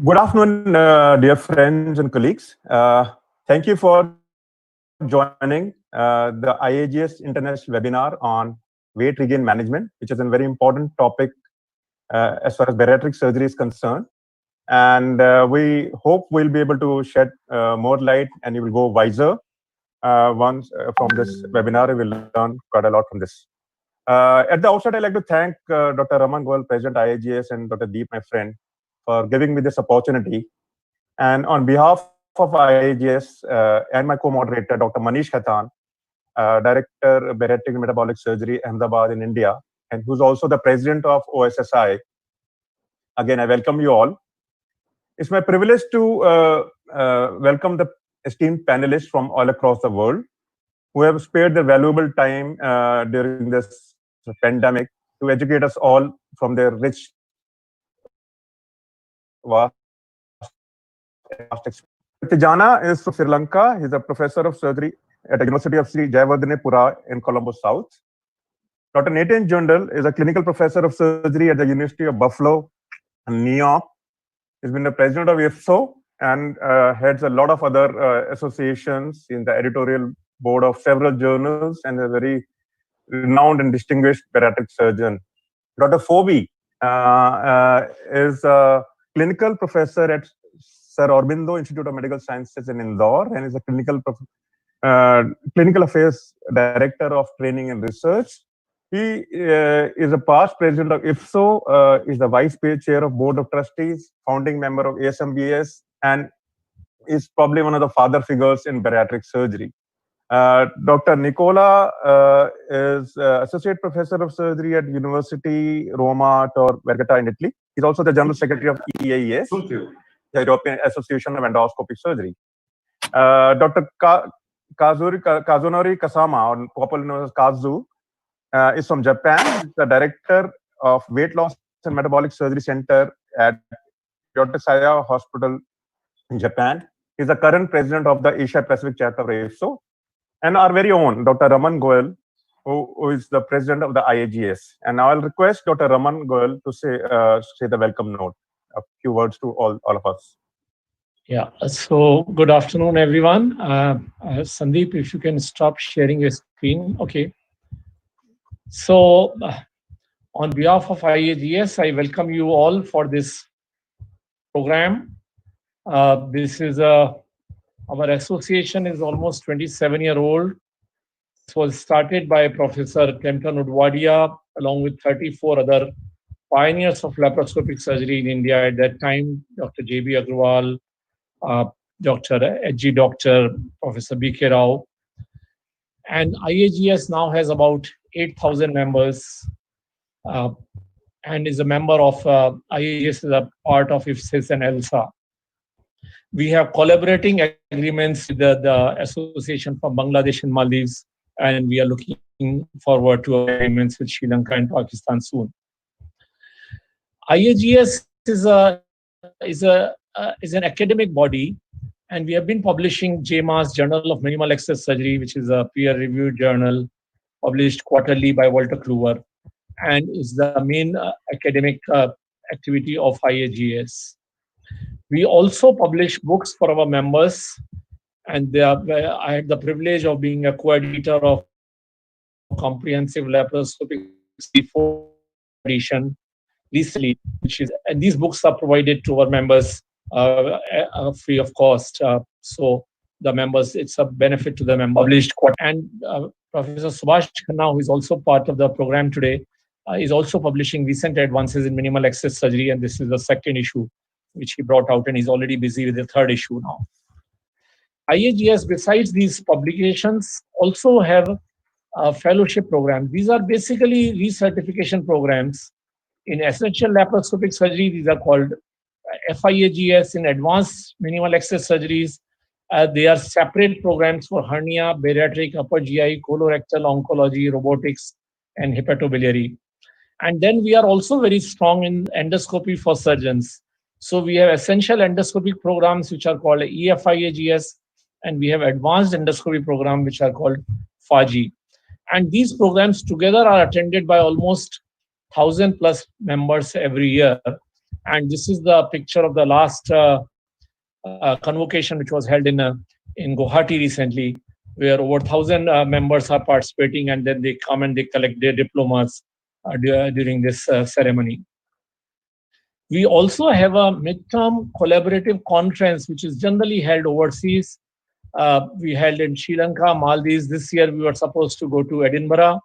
Good afternoon, dear friends and colleagues. Thank you for joining the IAGES International Webinar on Weight Regain Management, which is a very important topic as far as bariatric surgery is concerned. And we hope we'll be able to shed more light and you will go wiser once from this webinar. You will learn quite a lot from this. At the outset, I'd like to thank Dr. Raman Goel, President IAGES, and Dr. Deep, my friend, for giving me this opportunity. And on behalf of IAGES and my co-moderator, Dr. Manish Khaitan, Director Bariatric and Metabolic Surgery, Ahmedabad in India, and who's also the President of OSSI. Again, I welcome you all. It's my privilege to welcome the esteemed panelists from all across the world who have spared their valuable time during this pandemic to educate us all from their rich, vast experience. Tijana is from Sri Lanka. He's a professor of surgery at the University of Sri Jayawardhanepura in Colombo South. Dr. Nathan Jundal is a clinical professor of surgery at the University of Buffalo in New York. He's been the president of IFSO and heads a lot of other associations in the editorial board of several journals and a very renowned and distinguished bariatric surgeon. Dr. Phoebe is a clinical professor at Sir Aurobindo Institute of Medical Sciences in Indore and is a clinical affairs director of training and research. He is a past president of IFSO, is the vice chair of board of trustees, founding member of ASMBS, and is probably one of the father figures in bariatric surgery. Dr. Nicola is associate professor of surgery at University Roma Tor Vergata in Italy. He's also the general secretary of EAES, the European Association of Endoscopic Surgery. Dr. Kazunori Kasama, or popularly known as Kazu, is from Japan, the director of Weight Loss and Metabolic Surgery Center at Dr. Saya Hospital in Japan. He's the current president of the Asia Pacific chapter of IFSO. And our very own Dr. Raman Goel, who is the president of the IAGES. And I'll request Dr. Raman Goel to say the welcome note, a few words to all of us. Yeah, so good afternoon, everyone. Sandeep, if you can stop sharing your screen. Okay. So on behalf of IAGES, I welcome you all for this program. This is our association is almost 27-year-old. This was started by Professor Kempton Udwadia along with 34 other pioneers of laparoscopic surgery in India at that time, Dr. J.B. Agrawal, Dr. H.G. Doctor, Professor B.K. Rao. And IAGES now has about 8,000 members and is a member of IAGES is a part of IFSIS and ELSA. We have collaborating agreements with the association from Bangladesh and Maldives, and we are looking forward to agreements with Sri Lanka and Pakistan soon. IAGES is an academic body, and we have been publishing JMAS, Journal of Minimal Access Surgery, which is a peer-reviewed journal published quarterly by Walter Kluwer, and is the main academic activity of IAGES. We also publish books for our members, and I had the privilege of being a co-editor of Comprehensive Laparoscopic C4 edition recently, and these books are provided to our members free of cost. So the members, it's a benefit to the members. Published and Professor Subhash Khanna, who is also part of the program today, is also publishing recent advances in minimal access surgery, and this is the second issue which he brought out, and he's already busy with the third issue now. IAGES, besides these publications, also have a fellowship program. These are basically recertification programs. In essential laparoscopic surgery, these are called FIAGES. In advanced minimal access surgeries, they are separate programs for hernia, bariatric, upper GI, colorectal, oncology, robotics, and hepatobiliary. And then we are also very strong in endoscopy for surgeons. So we have essential endoscopic programs which are called EFIAGES, and we have advanced endoscopy program which are called FAGI. And these programs together are attended by almost 1,000+ members every year. And this is the picture of the last convocation, which was held in Guwahati recently, where over 1,000 members are participating, and then they come and they collect their diplomas during this ceremony. We also have a midterm collaborative conference, which is generally held overseas. We held in Sri Lanka, Maldives. This year we were supposed to go to Edinburgh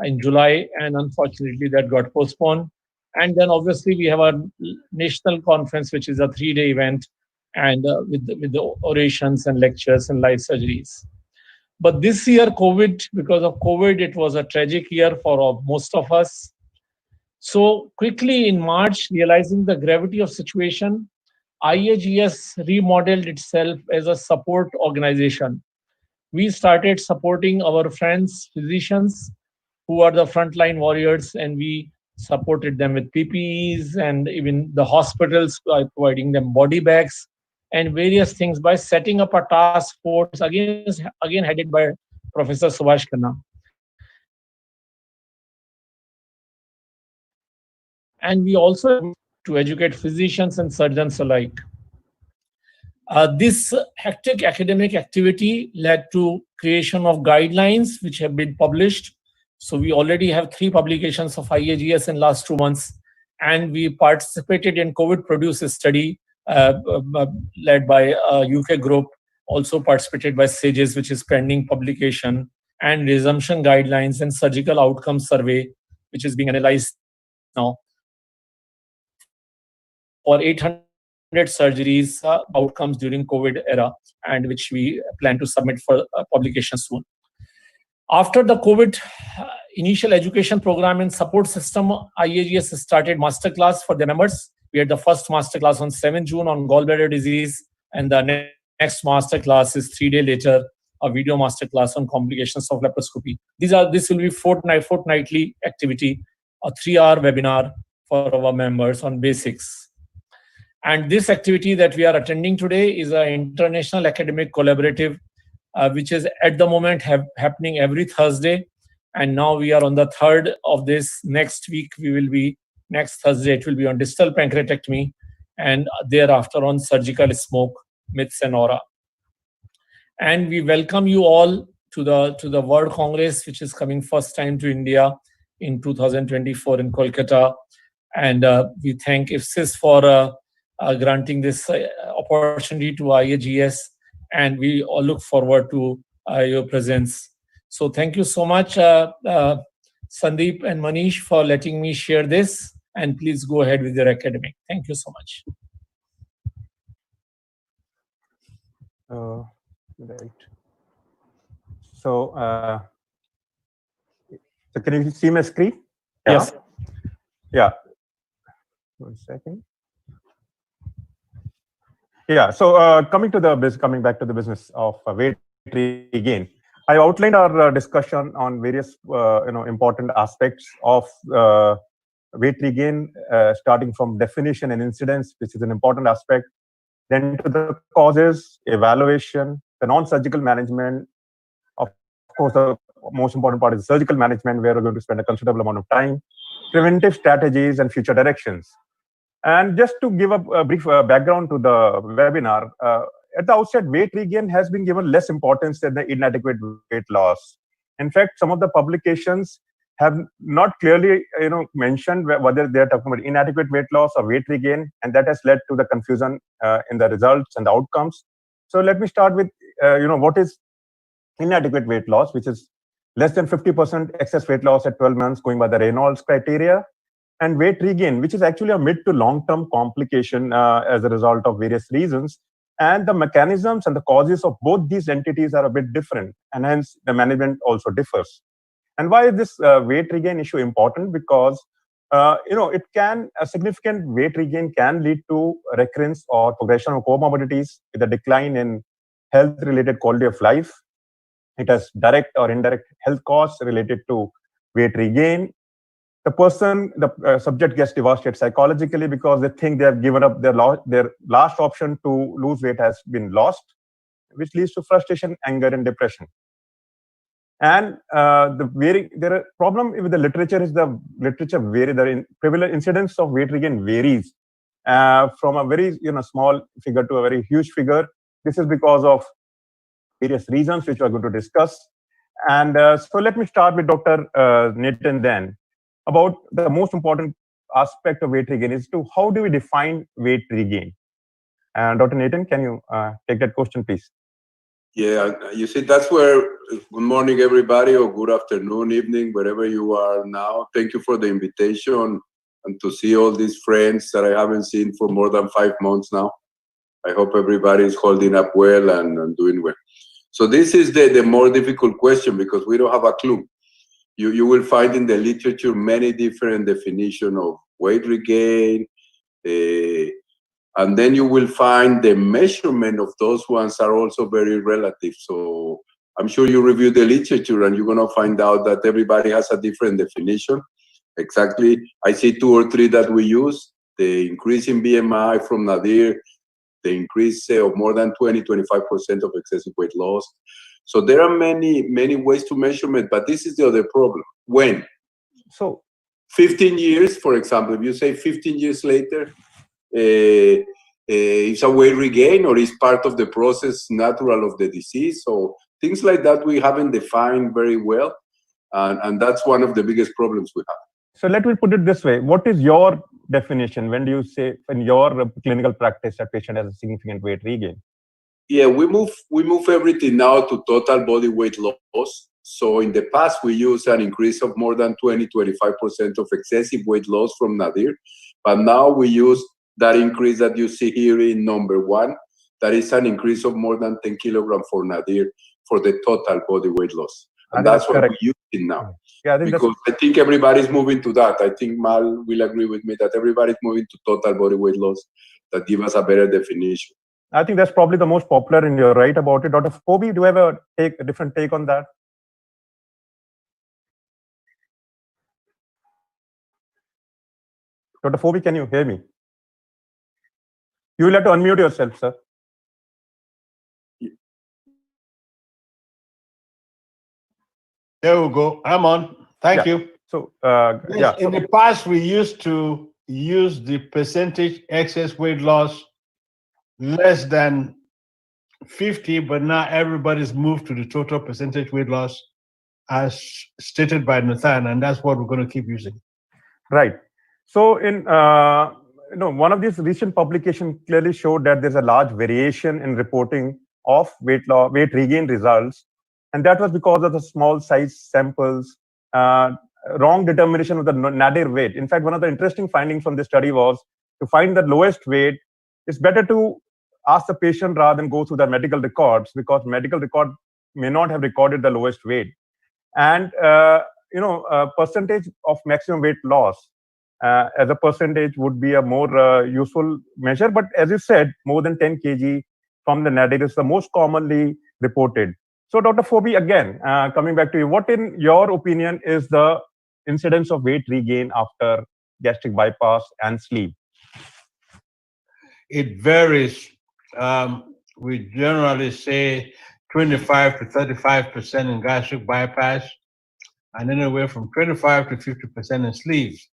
in July, and unfortunately that got postponed. And then obviously we have a national conference, which is a 3-day event, and with the orations and lectures and live surgeries. But this year, because of COVID, it was a tragic year for most of us. So quickly in March, realizing the gravity of situation, IAGES remodeled itself as a support organization. We started supporting our friends, physicians, who are the frontline warriors, and we supported them with PPEs, and even the hospitals by providing them body bags and various things by setting up a task force, again headed by Professor Subhash Khanna. And we also to educate physicians and surgeons alike. This hectic academic activity led to creation of guidelines which have been published. So we already have 3 publications of IAGES in last 2 months, and we participated in COVID Produce study led by a UK group, also participated by SAGES, which is pending publication, and resumption guidelines and surgical outcome survey, which is being analyzed now for 800 surgeries outcomes during COVID era, and which we plan to submit for publication soon. After the COVID initial education program and support system, IAGES started masterclass for the members. We had the first masterclass on 7 June on gallbladder disease, and the next masterclass is 3 days later, a video masterclass on complications of laparoscopy. This will be fortnightly activity, a 3-hour webinar for our members on basics. And this activity that we are attending today is an international academic collaborative, which is at the moment happening every Thursday. And now we are on the 3rd of this. Next Thursday, it will be on distal pancreatectomy, and thereafter on surgical smoke, myths and aura. And we welcome you all to the World Congress, which is coming first time to India in 2024 in Kolkata. And we thank IFSIS for granting this opportunity to IAGES, and we all look forward to your presence. So thank you so much, Sandeep and Manish, for letting me share this, and please go ahead with your academic. Thank you so much. Right. So, so can you see my screen? Yeah. Yes. Yeah. 1 second. Yeah. So coming back to the business of weight regain, I outlined our discussion on various important aspects of weight regain, starting from definition and incidence, which is an important aspect, then to the causes, evaluation, the non-surgical management. Of course, the most important part is surgical management, where we're going to spend a considerable amount of time, preventive strategies, and future directions. And just to give a brief background to the webinar, at the outset, weight regain has been given less importance than the inadequate weight loss. In fact, some of the publications have not clearly mentioned whether they are talking about inadequate weight loss or weight regain, and that has led to the confusion in the results and the outcomes. So let me start with what is inadequate weight loss, which is less than 50% excess weight loss at 12 months going by the Reynolds criteria, and weight regain, which is actually a mid to long-term complication as a result of various reasons. And the mechanisms and the causes of both these entities are a bit different, and hence the management also differs. And why is this weight regain issue important? Because a significant weight regain can lead to recurrence or progression of comorbidities with a decline in health-related quality of life. It has direct or indirect health costs related to weight regain. The subject gets devastated psychologically because they think they have given up their last option to lose weight has been lost, which leads to frustration, anger, and depression. And the problem with the literature is the prevalent incidence of weight regain varies from a very small figure to a very huge figure. This is because of various reasons which we are going to discuss. And so let me start with Dr. Nathan then. About the most important aspect of weight regain is to how do we define weight regain? And Dr. Nathan, can you take that question, please? Yeah, you see, that's where, good morning, everybody, or good afternoon, evening, wherever you are now. Thank you for the invitation and to see all these friends that I haven't seen for more than 5 months now. I hope everybody is holding up well and doing well. So this is the more difficult question because we don't have a clue. You will find in the literature many different definitions of weight regain, and then you will find the measurement of those ones are also very relative. So I'm sure you review the literature and you're going to find out that everybody has a different definition. Exactly. I see 2 or 3 that we use. The increase in BMI from nadir, the increase of more than 20-25% of excessive weight loss. So there are many ways to measurement, but this is the other problem. When? So 15 years, for example, if you say 15 years later, it's a weight regain or is part of the process natural of the disease. So things like that we haven't defined very well. And that's one of the biggest problems we have. So let me put it this way. What is your definition? When do you say in your clinical practice a patient has a significant weight regain? Yeah, we move everything now to total body weight loss. So in the past, we used an increase of more than 20-25% of excessive weight loss from nadir. But now we use that increase that you see here in number 1. That is an increase of more than 10 kilograms for nadir for the total body weight loss. And that's what we use it now. Yeah, I think everybody's moving to that. I think Mal will agree with me that everybody's moving to total body weight loss that give us a better definition. I think that's probably the most popular, and you're right about it. Dr. Phoebe, do you have a different take on that? Dr. Phoebe, can you hear me? You will have to unmute yourself, sir. There we go. I'm on. Thank you. So, in the past, we used to use the percentage excess weight loss less than 50, but now everybody's moved to the total percentage weight loss as stated by Nathan, and that's what we're going to keep using. Right. So in one of these recent publications clearly showed that there's a large variation in reporting of weight regain results, and that was because of the small size samples, wrong determination of the nadir weight. In fact, one of the interesting findings from this study was to find the lowest weight. It's better to ask the patient rather than go through their medical records, because medical record may not have recorded the lowest weight. And percentage of maximum weight loss as a percentage would be a more useful measure. But as you said, more than 10 kg from the nadir is the most commonly reported. So Dr. Phoebe, again, coming back to you, what in your opinion is the incidence of weight regain after gastric bypass and sleeve? It varies. We generally say 25 to 35% in gastric bypass, and anywhere from 25 to 50% in sleeves.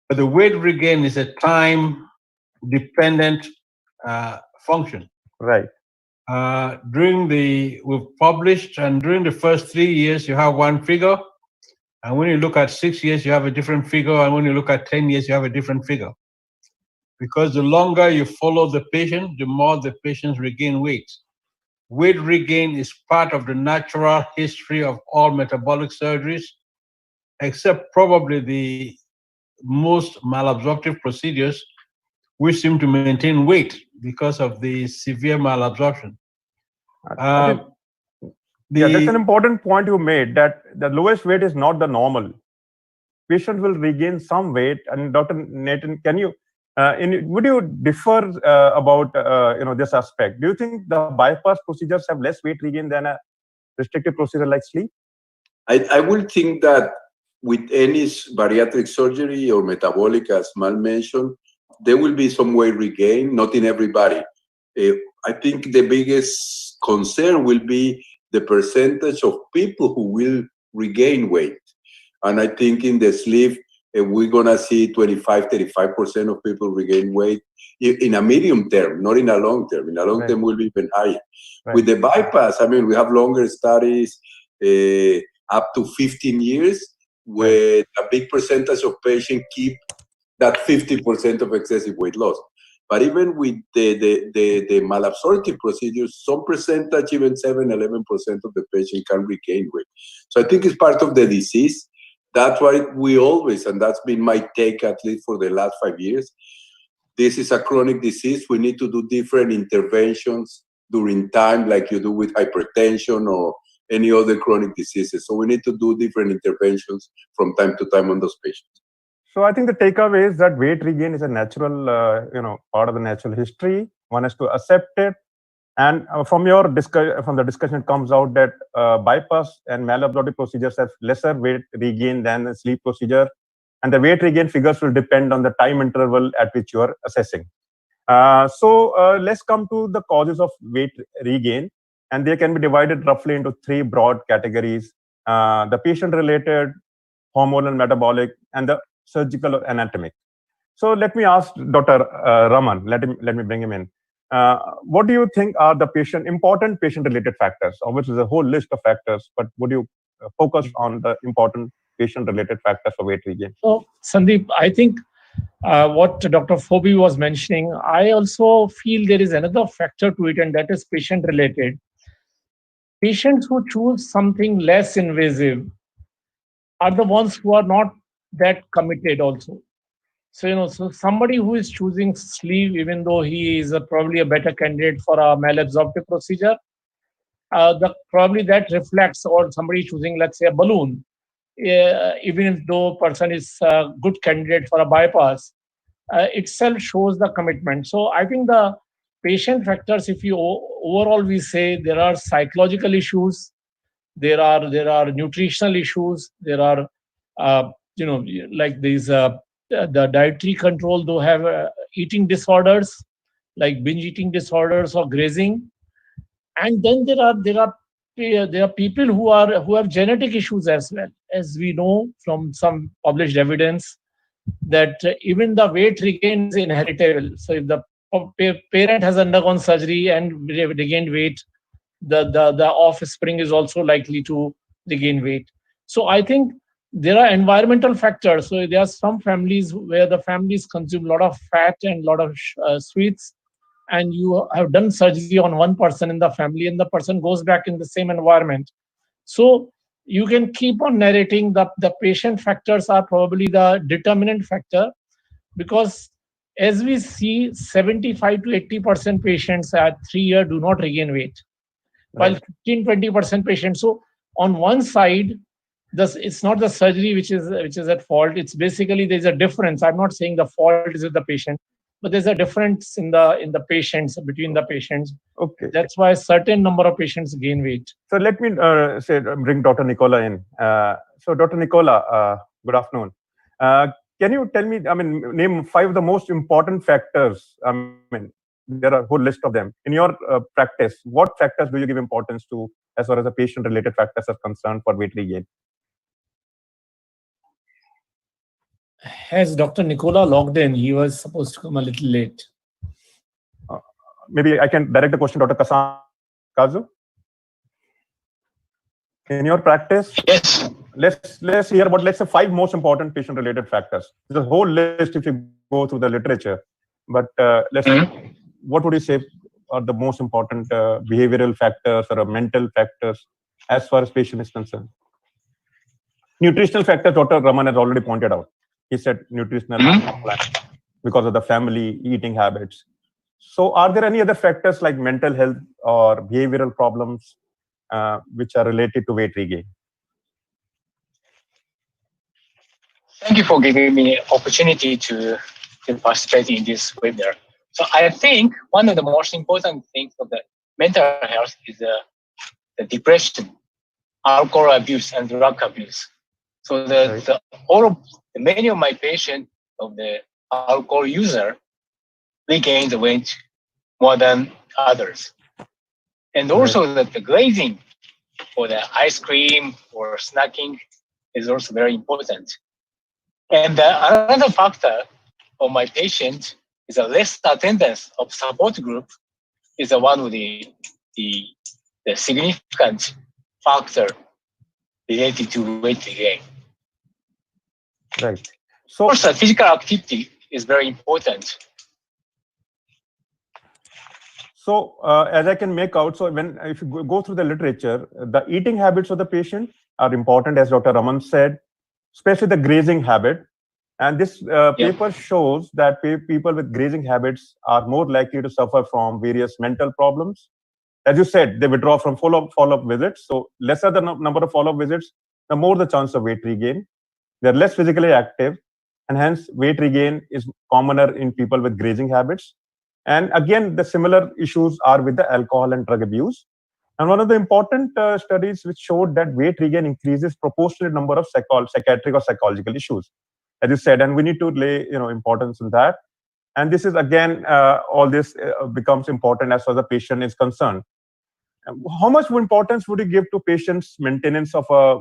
But the weight regain is a time-dependent function. Right. We've published, and during the first 3 years, you have one figure. And when you look at 6 years, you have a different figure. And when you look at 10 years, you have a different figure. Because the longer you follow the patient, the more the patients regain weight. Weight regain is part of the natural history of all metabolic surgeries, except probably the most malabsorptive procedures, which seem to maintain weight because of the severe malabsorption. That's an important point you made, that the lowest weight is not the normal. Patients will regain some weight. And Dr. Nathan, can you would you differ about this aspect? Do you think the bypass procedures have less weight regain than a restrictive procedure like sleeve? I will think that with any bariatric surgery or metabolic, as Mal mentioned, there will be some weight regain, not in everybody. I think the biggest concern will be the percentage of people who will regain weight. And I think in the sleeve, we're going to see 35% of people regain weight in a medium term, not in a long term. In a long term, will be even higher. Right. With the bypass, I mean, we have longer studies up to 15 years, where a big percentage of patients keep that 50% of excessive weight loss. But even with the malabsorptive procedures, some percentage, even 7-11% of the patient can regain weight. So I think it's part of the disease. That's why we always, and that's been my take at least for the last 5 years, this is a chronic disease. We need to do different interventions during time, like you do with hypertension or any other chronic diseases. So we need to do different interventions from time to time on those patients. So I think the takeaway is that weight regain is a natural, part of the natural history. One has to accept it. And from the discussion, it comes out that bypass and malabsorptive procedures have lesser weight regain than the sleeve procedure. And the weight regain figures will depend on the time interval at which you are assessing. So let's come to the causes of weight regain. And they can be divided roughly into 3 broad categories: the patient-related, hormonal, metabolic, and the surgical or anatomic. So let me ask Dr. Raman, let me bring him in. What do you think are the important patient-related factors? Obviously, there's a whole list of factors, but would you focus on the important patient-related factors for weight regain? So, Sandeep, I think what Dr. Phoebe was mentioning, I also feel there is another factor to it, and that is patient-related. Patients who choose something less invasive are the ones who are not that committed also. So, so somebody who is choosing sleeve, even though he is probably a better candidate for a malabsorptive procedure, probably that reflects, or somebody choosing, let's say, a balloon, even if though person is a good candidate for a bypass, itself shows the commitment. So I think the patient factors, if you overall we say there are psychological issues, there are nutritional issues, there are like these the dietary control, though have eating disorders like binge eating disorders or grazing, and then there are people who have genetic issues as well, as we know from some published evidence that even the weight regain is inheritable. So if the parent has undergone surgery and regained weight, the offspring is also likely to regain weight. So I think there are environmental factors. So there are some families where the families consume a lot of fat and a lot of sweets, and you have done surgery on one person in the family, and the person goes back in the same environment. So you can keep on narrating the patient factors are probably the determinant factor, because as we see, 75 to 80% patients at 3 years do not regain weight, while 15-20% patients. So on one side, it's not the surgery which is at fault. It's basically there's a difference. I'm not saying the fault is with the patient, but there's a difference in the patients, between the patients. Okay. That's why a certain number of patients gain weight. So let me bring Dr. Nicola in. So Dr. Nicola, good afternoon. Can you tell me, name 5 of the most important factors? There are a whole list of them. In your practice, what factors do you give importance to as far as the patient-related factors are concerned for weight regain? Has Dr. Nicola logged in? He was supposed to come a little late. Maybe I can direct the question to Dr. Kazu. In your practice, yes, let's hear about, let's say, 5 most important patient-related factors. There's a whole list if you go through the literature. But what would you say are the most important behavioral factors or mental factors as far as patient is concerned? Nutritional factors, Dr. Raman has already pointed out. He said nutritional plan because of the family eating habits. So are there any other factors like mental health or behavioral problems which are related to weight regain? thank you for giving me an opportunity to participate in this webinar. So I think one of the most important things of the mental health is the depression, alcohol abuse, and drug abuse. So many of my patients of the alcohol user regain the weight more than others. And also that the glazing for the ice cream or snacking is also very important. And another factor of my patient is a less attendance of support group is one of the significant factor related to weight gain. Right. So, of course, physical activity is very important. So as I can make out, so if you go through the literature, the eating habits of the patient are important, as Dr. Raman said, especially the grazing habit. And this paper shows that people with grazing habits are more likely to suffer from various mental problems. As you said, they withdraw from follow-up visits. So lesser the number of follow-up visits, the more the chance of weight regain. They're less physically active, and hence weight regain is commoner in people with grazing habits. And again, the similar issues are with the alcohol and drug abuse. And one of the important studies which showed that weight regain increases proportionate number of psychiatric or psychological issues, as you said, and we need to lay importance in that. And this is again, all this becomes important as far as the patient is concerned. How much importance would you give to patients' maintenance of a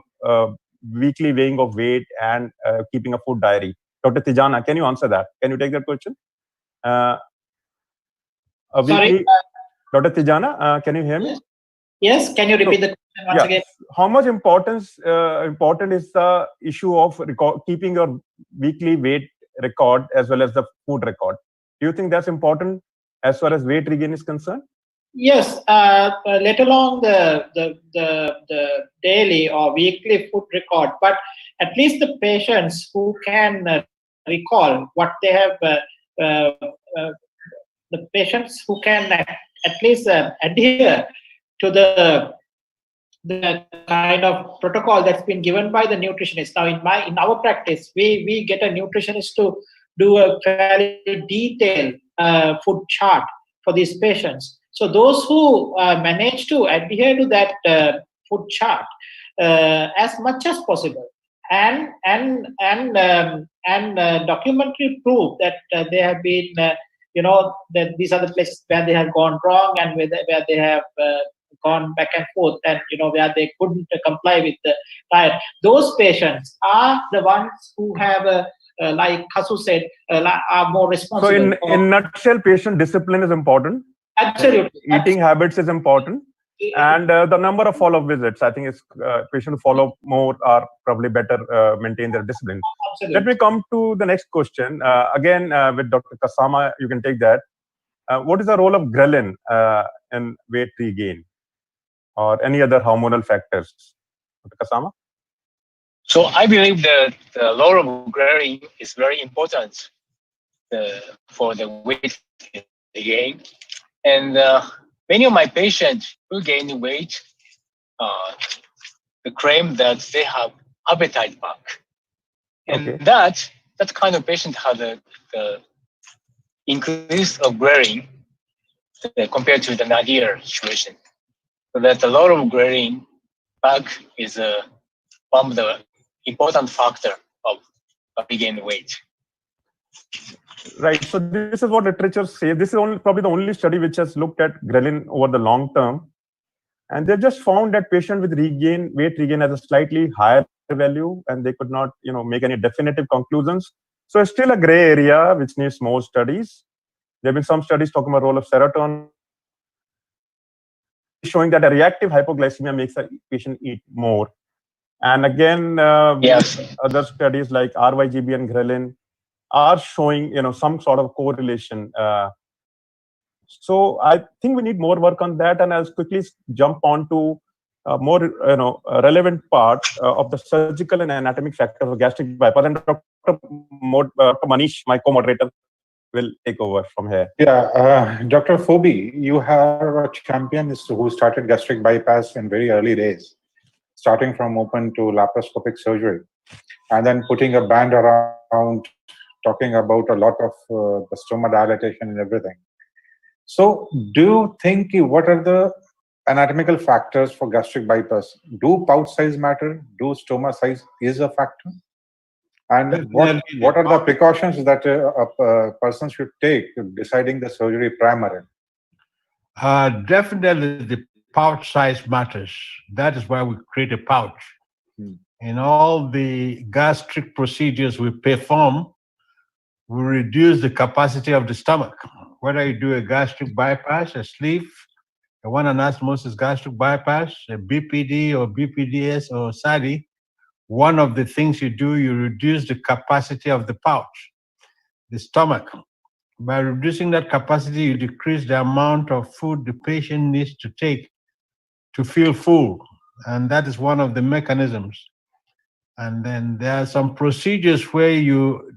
weekly weighing of weight and keeping a food diary? Dr. Tijana, can you answer that? Can you take that question? Sorry, Dr. Tijana, can you hear me? Yes, can you repeat the question once again? How much important is the issue of keeping your weekly weight record as well as the food record? Do you think that's important as far as weight regain is concerned? Yes, let alone the daily or weekly food record, but at least the patients who can recall what they have, the patients who can at least adhere to the kind of protocol that's been given by the nutritionist. Now, in our practice, we get a nutritionist to do a fairly detailed food chart for these patients. So those who manage to adhere to that food chart as much as possible, and documentary proof that they have been, that these are the places where they have gone wrong and where they have gone back and forth, and where they couldn't comply with the diet. Those patients are the ones who have, like Kasu said, are more responsible. So in nutshell, patient discipline is important. Absolutely. Eating habits is important. And the number of follow-up visits, I think, is patients who follow more are probably better maintain their discipline. Absolutely. Let me come to the next question. Again, with Dr. Kasama, you can take that. What is the role of ghrelin in weight regain or any other hormonal factors? Dr. Kasama? So I believe that the role of ghrelin is very important for the weight gain. And many of my patients who gain weight claim that they have appetite back. And that kind of patient has the increase of ghrelin compared to the nadir situation. So that the lower of ghrelin back is one of the important factor of regain weight. Right. So this is what literature says. This is probably the only study which has looked at ghrelin over the long term. And they've just found that patient with weight regain has a slightly higher value, and they could not, make any definitive conclusions. So it's still a gray area which needs more studies. There have been some studies talking about the role of serotonin, showing that a reactive hypoglycemia makes a patient eat more. And again, other studies like RYGB and ghrelin are showing, some sort of correlation. So I think we need more work on that. And I'll quickly jump on to more, relevant part of the surgical and anatomic factors of gastric bypass. And Dr. Manish, my co-moderator, will take over from here. Yeah, Dr. Phoebe, you have a champion who started gastric bypass in very early days, starting from open to laparoscopic surgery, and then putting a band around, talking about a lot of the stoma dilatation and everything. So do you think, what are the anatomical factors for gastric bypass? Do pouch size matter? Do stoma size is a factor? And what are the precautions that a person should take deciding the surgery primarily? Definitely the pouch size matters. That is why we create a pouch. in all the gastric procedures we perform, we reduce the capacity of the stomach. Whether you do a gastric bypass, a sleeve, a one anastomosis gastric bypass, a BPD or BPDS or SADI, one of the things you do, you reduce the capacity of the pouch, the stomach. By reducing that capacity, you decrease the amount of food the patient needs to take to feel full. And that is one of the mechanisms. And then there are some procedures where you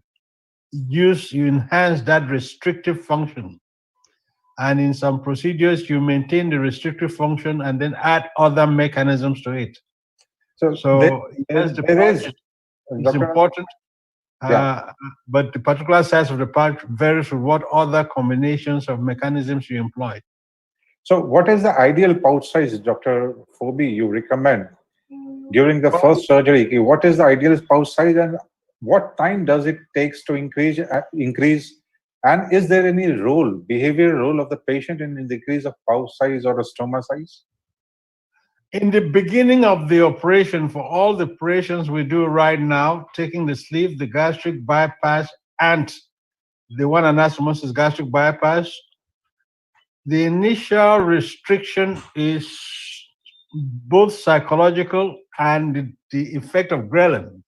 enhance that restrictive function. And in some procedures, you maintain the restrictive function and then add other mechanisms to it. So yes, the pouch is important, but the particular size of the pouch varies with what other combinations of mechanisms you employ. So what is the ideal pouch size, Dr. Phoebe, you recommend during the first surgery? What is the ideal pouch size and what time does it take to increase? And is there any behavioral role of the patient in the decrease of pouch size or a stoma size? In the beginning of the operation, for all the operations we do right now, taking the sleeve, the gastric bypass, and the one anastomosis gastric bypass, the initial restriction is both psychological and the effect of ghrelin.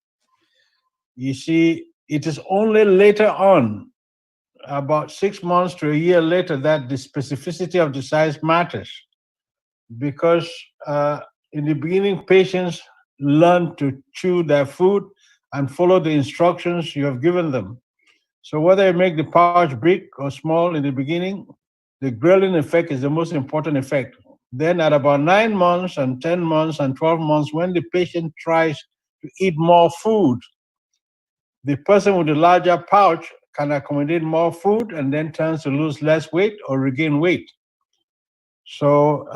You see, it is only later on, about 6 months to a year later, that the specificity of the size matters. Because in the beginning, patients learn to chew their food and follow the instructions you have given them. So whether you make the pouch big or small in the beginning, the ghrelin effect is the most important effect. Then at about 9 months and 10 months and 12 months, when the patient tries to eat more food, the person with the larger pouch can accommodate more food and then tends to lose less weight or regain weight. So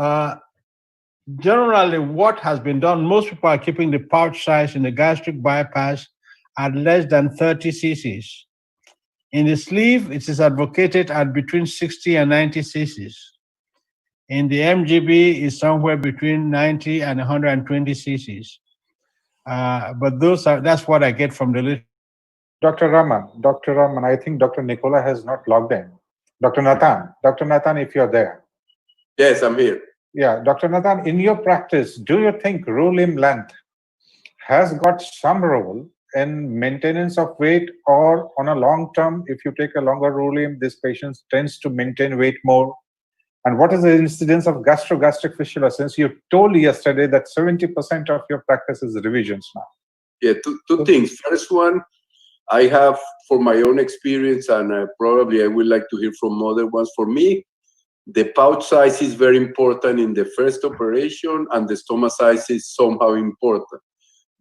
generally what has been done, most people are keeping the pouch size in the gastric bypass at less than 30 cc's. In the sleeve, it is advocated at between 60 and 90 cc's. In the MGB, is somewhere between 90 and 120 cc's. But that's what I get from the literature. Dr. Raman, I think Dr. Nicola has not logged in. Dr. Nathan, if you're there. Yes, I'm here. Yeah, Dr. Nathan, in your practice, do you think row limb length has got some role in maintenance of weight, or on a long term, if you take a longer row limb, this patient tends to maintain weight more? And what is the incidence of gastrogastric fistula, since you told yesterday that 70% of your practice is revisions now? Yeah, two things. First one, I have, for my own experience, and probably I would like to hear from other ones. For me, the pouch size is very important in the first operation, and the stoma size is somehow important.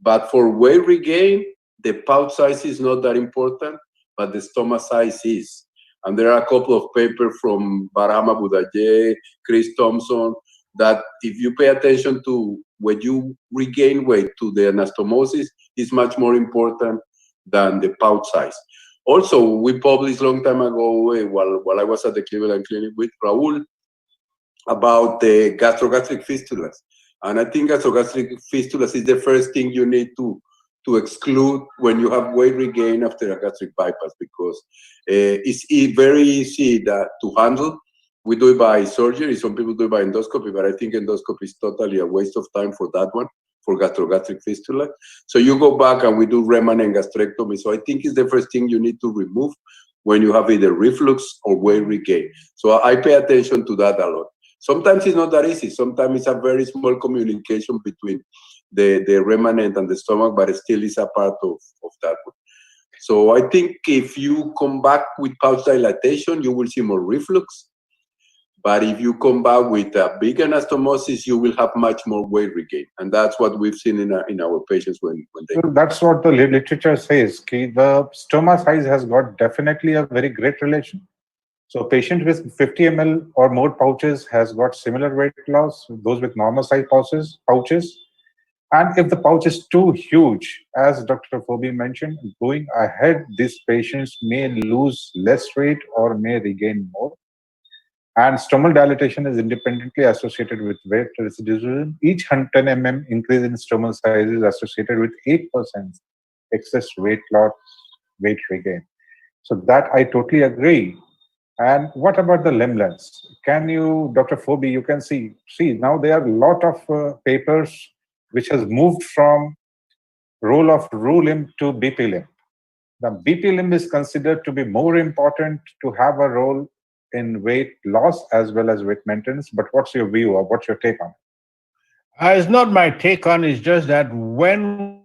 But for weight regain, the pouch size is not that important, but the stoma size is. And there are a couple of papers from Barhama Budaye, Chris Thompson, that if you pay attention to when you regain weight to the anastomosis, is much more important than the pouch size. Also, we published a long time ago, while I was at the Cleveland Clinic with Raul, about the gastrogastric fistulas. And I think gastrogastric fistulas is the first thing you need to exclude when you have weight regain after a gastric bypass, because it's very easy to handle. We do it by surgery. Some people do it by endoscopy, but I think endoscopy is totally a waste of time for that one, for gastrogastric fistula. So you go back and we do remanent gastrectomy. So I think it's the first thing you need to remove when you have either reflux or weight regain. So I pay attention to that a lot. Sometimes it's not that easy. Sometimes it's a very small communication between the remanent and the stomach, but it still is a part of that one. So I think if you come back with pouch dilatation, you will see more reflux. But if you come back with a big anastomosis, you will have much more weight regain. And that's what we've seen in our patients when they... So that's what the literature says. The stoma size has got definitely a very great relation. So patient with 50 ml or more pouches has got similar weight loss, those with normal size pouches. And if the pouch is too huge, as Dr. Phoebe mentioned, going ahead, these patients may lose less weight or may regain more. And stomal dilatation is independently associated with weight residualism. Each 110 mm increase in stomal size is associated with 8% excess weight loss, weight regain. So that I totally agree. And what about the limb lengths? Can you, Dr. Phoebe, you can see now there are a lot of papers which has moved from role of RU limb to BP limb. The BP limb is considered to be more important to have a role in weight loss as well as weight maintenance. But what's your view or what's your take on it? It's not my take on it, it's just that when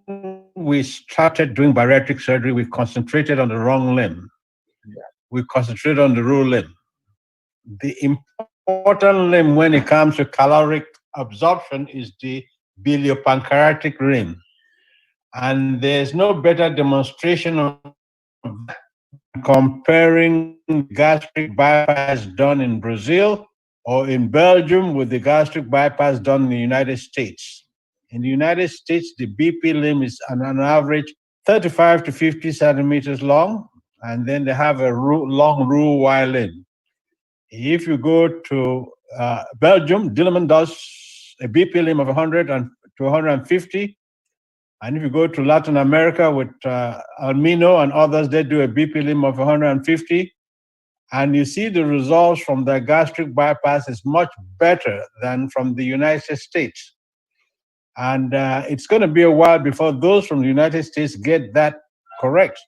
we started doing bariatric surgery, we concentrated on the wrong limb. Yeah. We concentrated on the RU limb. The important limb when it comes to caloric absorption is the biliopancreatic limb. And there's no better demonstration of that comparing gastric bypass done in Brazil or in Belgium with the gastric bypass done in the United States. In the United States, the BP limb is on an average 35 to 50 centimeters long, and then they have a long Roux-Y limb. If you go to Belgium, Dilleman does a BP limb of 100 to 150. And if you go to Latin America with Almino and others, they do a BP limb of 150. And you see the results from the gastric bypass is much better than from the United States. And it's going to be a while before those from the United States get that correct.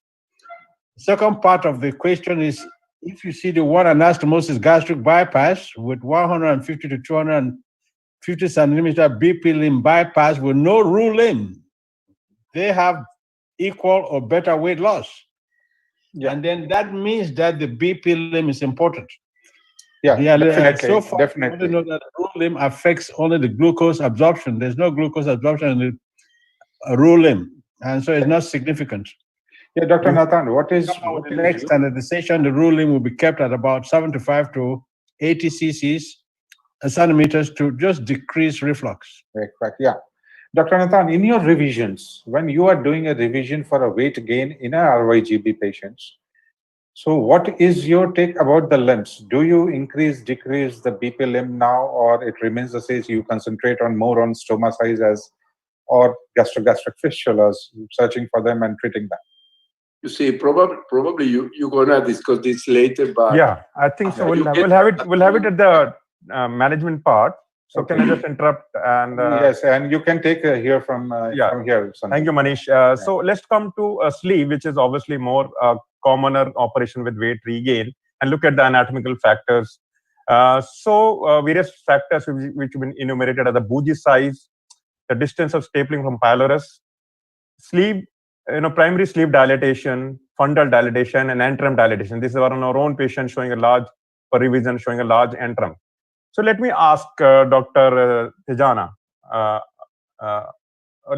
The second part of the question is, if you see the one anastomosis gastric bypass with 150 to 250 centimeter BP limb bypass with no RU limb, they have equal or better weight loss. Yeah. And then that means that the BP limb is important. Yeah, definitely. So far, definitely. we know that the RU limb affects only the glucose absorption. There's no glucose absorption in the RU limb. And so it's not significant. Yeah, Dr. Nathan, what is the next standardization? The RU limb will be kept at about 75 to 80 centimeters to just decrease reflux. Yeah. Dr. Nathan, in your revisions, when you are doing a revision for a weight gain in a RYGB patients, so what is your take about the limbs? Do you increase, decrease the BP limb now, or it remains the same, you concentrate more on stoma size or gastric fistulas, searching for them and treating them? You see, probably you're gonna discuss this later, but yeah, I think so. We'll have it at the management part. So okay. Can I just interrupt? And yes, and you can take here from here. Sandeep. Thank you, Manish. So let's come to sleeve, which is obviously more commoner operation with weight regain, and look at the anatomical factors. Various factors which have been enumerated are the Bougie size, the distance of stapling from pylorus, sleeve, primary sleeve dilatation, fundal dilatation, and antrum dilatation. This is on our own patient showing a large, for revision, showing a large antrum. So let me ask Dr. Tejana.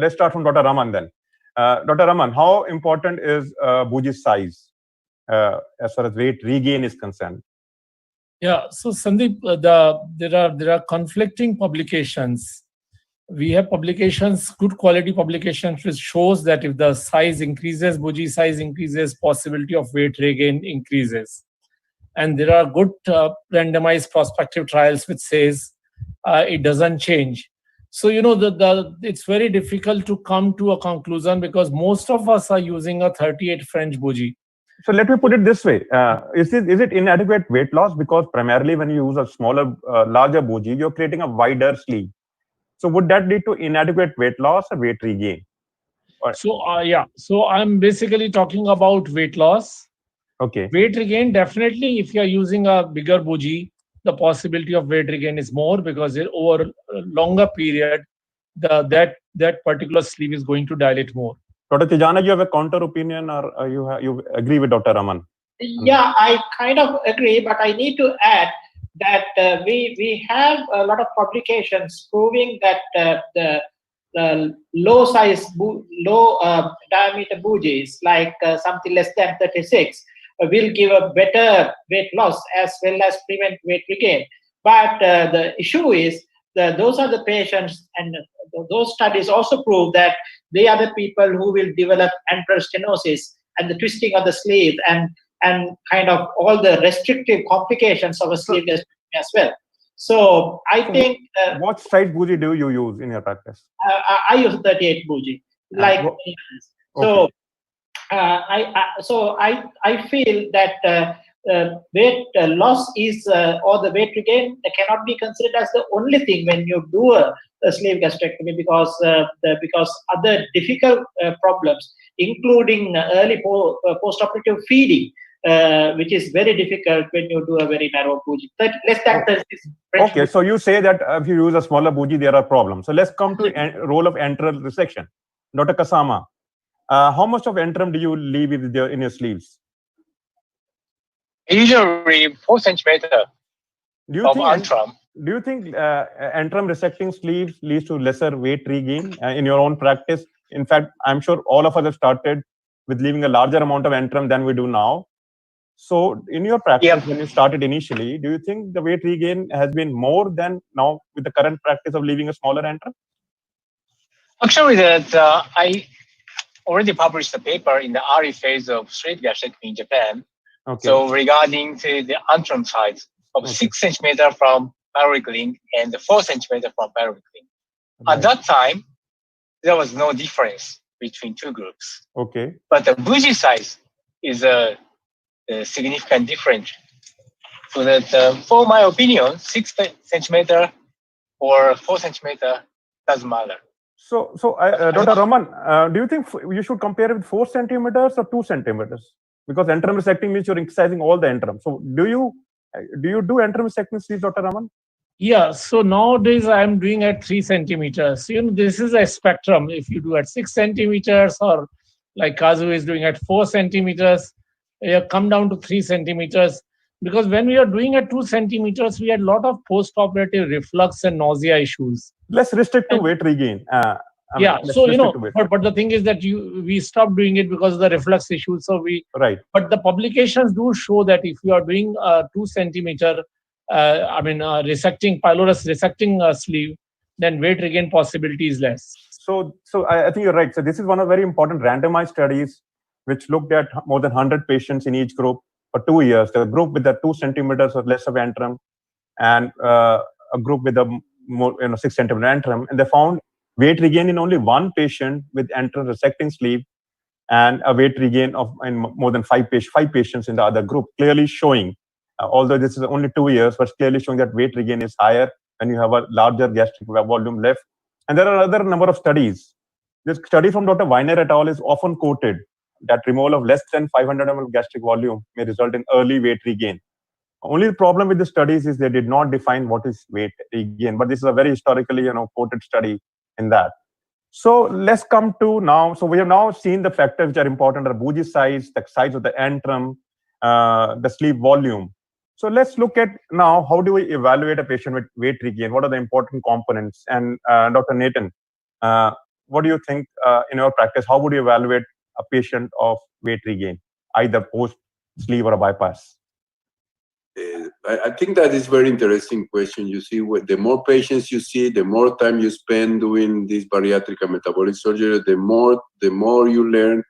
Let's start from Dr. Raman then. Dr. Raman, how important is Bougie size as far as weight regain is concerned? Yeah, so Sandeep, there are conflicting publications. We have publications, good quality publications, which shows that if the size increases, Bougie size increases, possibility of weight regain increases. And there are good randomized prospective trials which says it doesn't change. So, it's very difficult to come to a conclusion because most of us are using a 38 French Bougie. So let me put it this way. Is it inadequate weight loss? Because primarily when you use a smaller, larger Bougie, you're creating a wider sleeve. So would that lead to inadequate weight loss or weight regain? So I'm basically talking about weight loss. Okay. Weight regain, definitely, if you are using a bigger Bougie, the possibility of weight regain is more because over a longer period, that particular sleeve is going to dilate more. Dr. Tejana, you have a counter opinion, or you agree with Dr. Raman? Yeah, I kind of agree, but I need to add that we have a lot of publications proving that the low diameter Bougies, like something less than 36, will give a better weight loss as well as prevent weight regain. But the issue is that those are the patients, and those studies also prove that they are the people who will develop antral stenosis and the twisting of the sleeve and kind of all the restrictive complications of a sleeveless as well. So I think what size Bougie do you use in your practice? I use 38 Bougie, like so. I feel that weight loss is or the weight regain cannot be considered as the only thing when you do a sleeve gastrectomy, because other difficult problems, including early postoperative feeding, which is very difficult when you do a very narrow Bougie. But less than 36. Okay, so you say that if you use a smaller Bougie, there are problems. So let's come to role of enteral resection. Dr. Kasama, how much of antrum do you leave in your sleeves? Usually 4 centimeters of antrum. Do you think antrum resecting sleeves leads to lesser weight regain in your own practice? In fact, I'm sure all of us have started with leaving a larger amount of antrum than we do now. So in your practice, when you started initially, do you think the weight regain has been more than now with the current practice of leaving a smaller antrum? Actually, I already published a paper in the early phase of sleeve gastrectomy in Japan. Okay. So regarding to the antrum size of 6 centimeters from pelvic ring and 4 centimeters from pelvic ring. Right. At that time, there was no difference between two groups. Okay. But the Bougie size is a significant difference. So that, for my opinion, 6 centimeters or 4 centimeters doesn't matter. So Dr. Raman, do you think you should compare it with 4 centimeters or 2 centimeters? Because antrum resecting means you're excising all the antrum. So do you do antrum resecting sleeves, Dr. Raman? Yeah. So nowadays I'm doing at 3 centimeters. So, this is a spectrum. If you do at 6 centimeters, or like Kazu is doing at 4 centimeters, you come down to 3 centimeters. Because when we are doing at 2 centimeters, we had a lot of post-operative reflux and nausea issues. Let's restrict to weight regain. But the thing is that we stopped doing it because of the reflux issue. So but the publications do show that if you are doing 2 centimeter, resecting pylorus resecting sleeve, then weight regain possibility is less. So I think you're right. So this is one of very important randomized studies which looked at more than 100 patients in each group for 2 years. The group with the 2 centimeters or less of antrum, and a group with a more 6 centimeter antrum, and they found weight regain in only one patient with antrum resecting sleeve, and a weight regain of more than 5 patients in the other group, clearly showing, although this is only 2 years, but clearly showing that weight regain is higher when you have a larger gastric volume left. And there are other number of studies. This study from Dr. Weiner et al. Is often quoted that removal of less than 500 ml gastric volume may result in early weight regain. Only problem with the studies is they did not define what is weight regain, but this is a very historically quoted study in that. So let's come to now. So we have now seen the factors which are important: the Bougie size, the size of the antrum, the sleeve volume. So let's look at now, how do we evaluate a patient with weight regain? What are the important components? And Dr. Nathan, what do you think in your practice? How would you evaluate a patient of weight regain, either post sleeve or a bypass? I think that is a very interesting question. You see, the more patients you see, the more time you spend doing this bariatric and metabolic surgery, the more you learn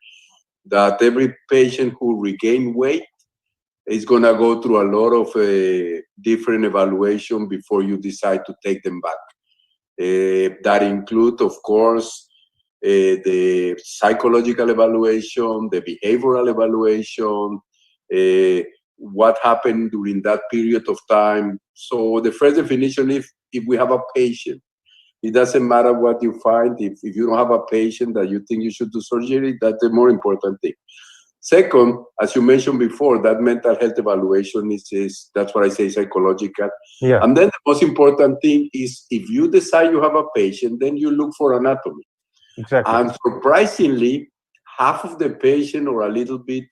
that every patient who regain weight is going to go through a lot of different evaluation before you decide to take them back. That include, of course, the psychological evaluation, the behavioral evaluation, what happened during that period of time. So the first definition, if we have a patient, it doesn't matter what you find. If you don't have a patient that you think you should do surgery, that's the more important thing. Second, as you mentioned before, that mental health evaluation is that's what I say, psychological. Yeah. And then the most important thing is, if you decide you have a patient, then you look for anatomy. Exactly. And surprisingly, half of the patient, or a little bit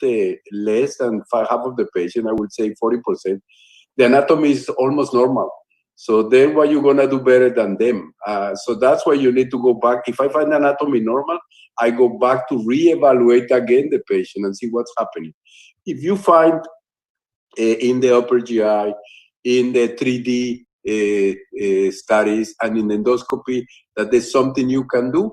less than half of the patient, I would say 40%, the anatomy is almost normal. So then what you're going to do better than them? So that's why you need to go back. If I find anatomy normal, I go back to reevaluate again the patient and see what's happening. If you find in the upper GI, in the 3D studies, and in endoscopy that there's something you can do,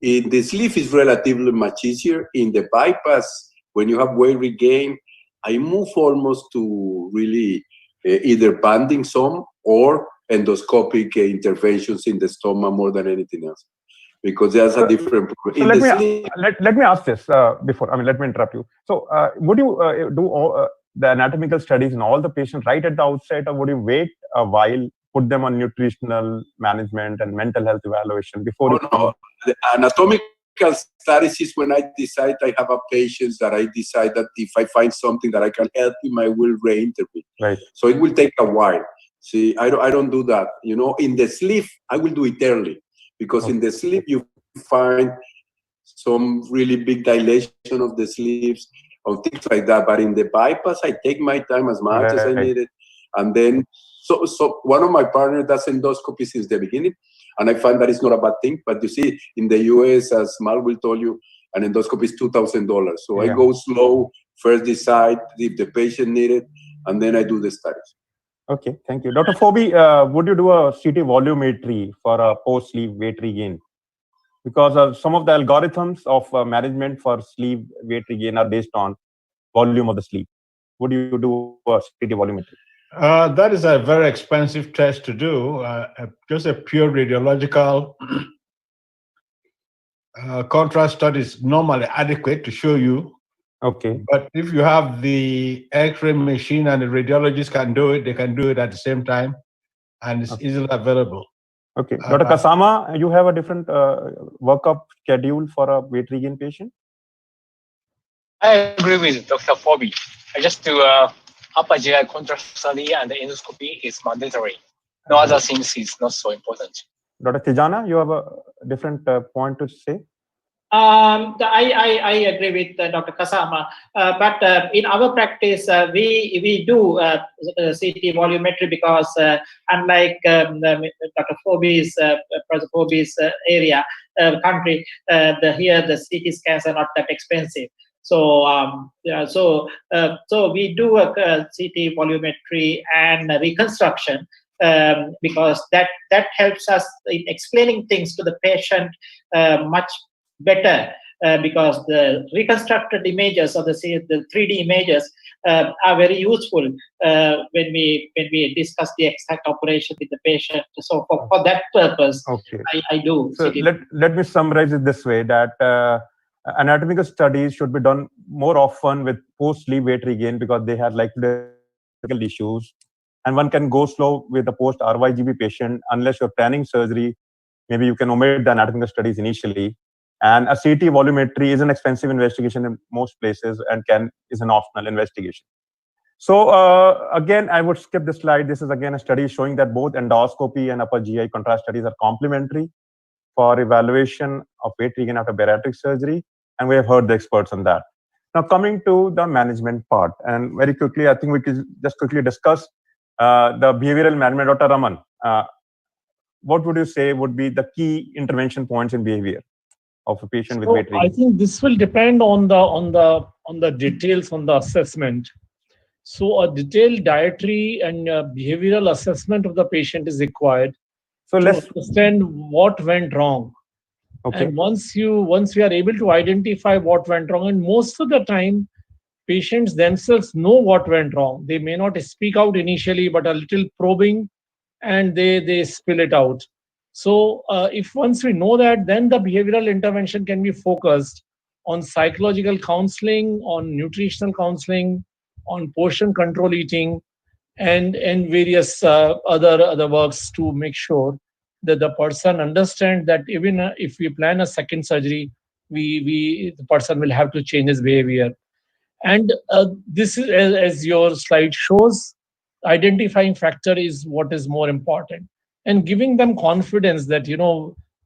in the sleeve is relatively much easier. In the bypass, when you have weight regain, I move almost to really either banding some or endoscopic interventions in the stomach more than anything else, because there's a different. So let me ask this before. I mean, let me interrupt you. So, would you do all, the anatomical studies in all the patients right at the outset, or would you wait a while, put them on nutritional management and mental health evaluation before? No. The anatomical studies is when I decide I have a patient that I decide that if I find something that I can help him, I will re-intervene. Right. So it will take a while. See, I don't do that. You know, in the sleeve, I will do it early, because in the sleeve you find some really big dilation of the sleeves or things like that. But in the bypass, I take my time as much as I need it. And then, so one of my partners does endoscopy since the beginning, and I find that it's not a bad thing. But you see, in the US, as Mal will tell you, an endoscopy is $2,000. So I go slow, first decide if the patient needs it, and then I do the studies. Okay, thank you. Dr. Phoebe, would you do a CT volumetry for a post-sleeve weight regain? Because some of the algorithms of management for sleeve weight regain are based on volume of the sleeve. Would you do a CT volumetry? That is a very expensive test to do. Just a pure radiological contrast study is normally adequate to show you. Okay. But if you have the X-ray machine and the radiologist can do it, they can do it at the same time, and it's easily available. Okay. Dr. Kasama, you have a different workup schedule for a weight regain patient? I agree with Dr. Phoebe. I just do upper GI contrast study, and the endoscopy is mandatory. No other things is not so important. Dr. Tijana, you have a different point to say? I agree with Dr. Kasama, but in our practice, we do CT volumetry because unlike Dr. Phobe's area, country, here the CT scans are not that expensive. So so we do a CT volumetry and reconstruction. Because that helps us in explaining things to the patient much better, because the reconstructed images or the 3D images are very useful when we discuss the exact operation with the patient. So for that purpose, I do. So let me summarize it this way, that anatomical studies should be done more often with post-sleeve weight regain, because they have likely issues. And one can go slow with a post-RYGB patient unless you're planning surgery. Maybe you can omit the anatomical studies initially. And a CT volumetry is an expensive investigation in most places and is an optional investigation. So again, I would skip this slide. This is again a study showing that both endoscopy and upper GI contrast studies are complementary for evaluation of weight regain after bariatric surgery. And we have heard the experts on that. Now coming to the management part, and very quickly, I think we can just quickly discuss the behavioral management. Dr. Raman, what would you say would be the key intervention points in behavior of a patient with weight regain? I think this will depend on the details on the assessment. So a detailed dietary and behavioral assessment of the patient is required to understand what went wrong. Okay. And once we are able to identify what went wrong, and most of the time patients themselves know what went wrong. They may not speak out initially, but a little probing and they spill it out. So if once we know that, then the behavioral intervention can be focused on psychological counseling, on nutritional counseling, on portion control eating, and various other works to make sure that the person understands that even if we plan a second surgery, the person will have to change his behavior. And this is, as your slide shows, identifying factor is what is more important, and giving them confidence that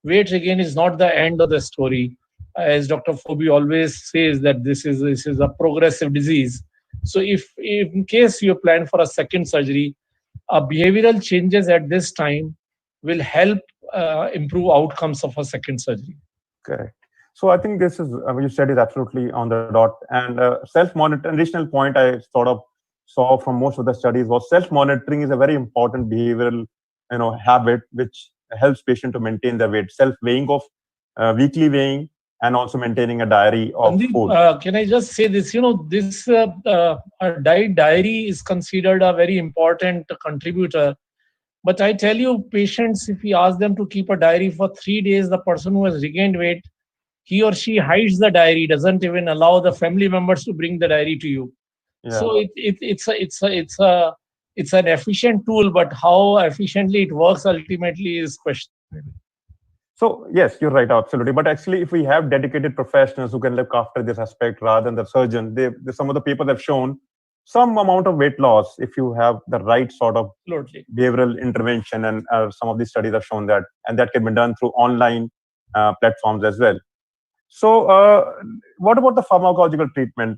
weight regain is not the end of the story. As Dr. Phoebe always says, that this is a progressive disease. So if in case you plan for a second surgery, behavioral changes at this time will help improve outcomes of a second surgery. Correct. So I think this is, you said it absolutely on the dot. And self-monitoring, additional point I sort of saw from most of the studies was self-monitoring is a very important behavioral habit which helps patient to maintain their weight. Self-weighing of weekly weighing and also maintaining a diary of Sandeep, food. can I just say this? This diary is considered a very important contributor. But I tell you, patients, if we ask them to keep a diary for 3 days, the person who has regained weight, he or she hides the diary, doesn't even allow the family members to bring the diary to you. Yeah. So it's an efficient tool, but how efficiently it works ultimately is questionable. So yes, you're right, absolutely. But actually, if we have dedicated professionals who can look after this aspect rather than the surgeon, some of the papers have shown some amount of weight loss if you have the right sort of Absolutely. behavioral intervention, and some of these studies have shown that, and that can be done through online platforms as well. So, what about the pharmacological treatment,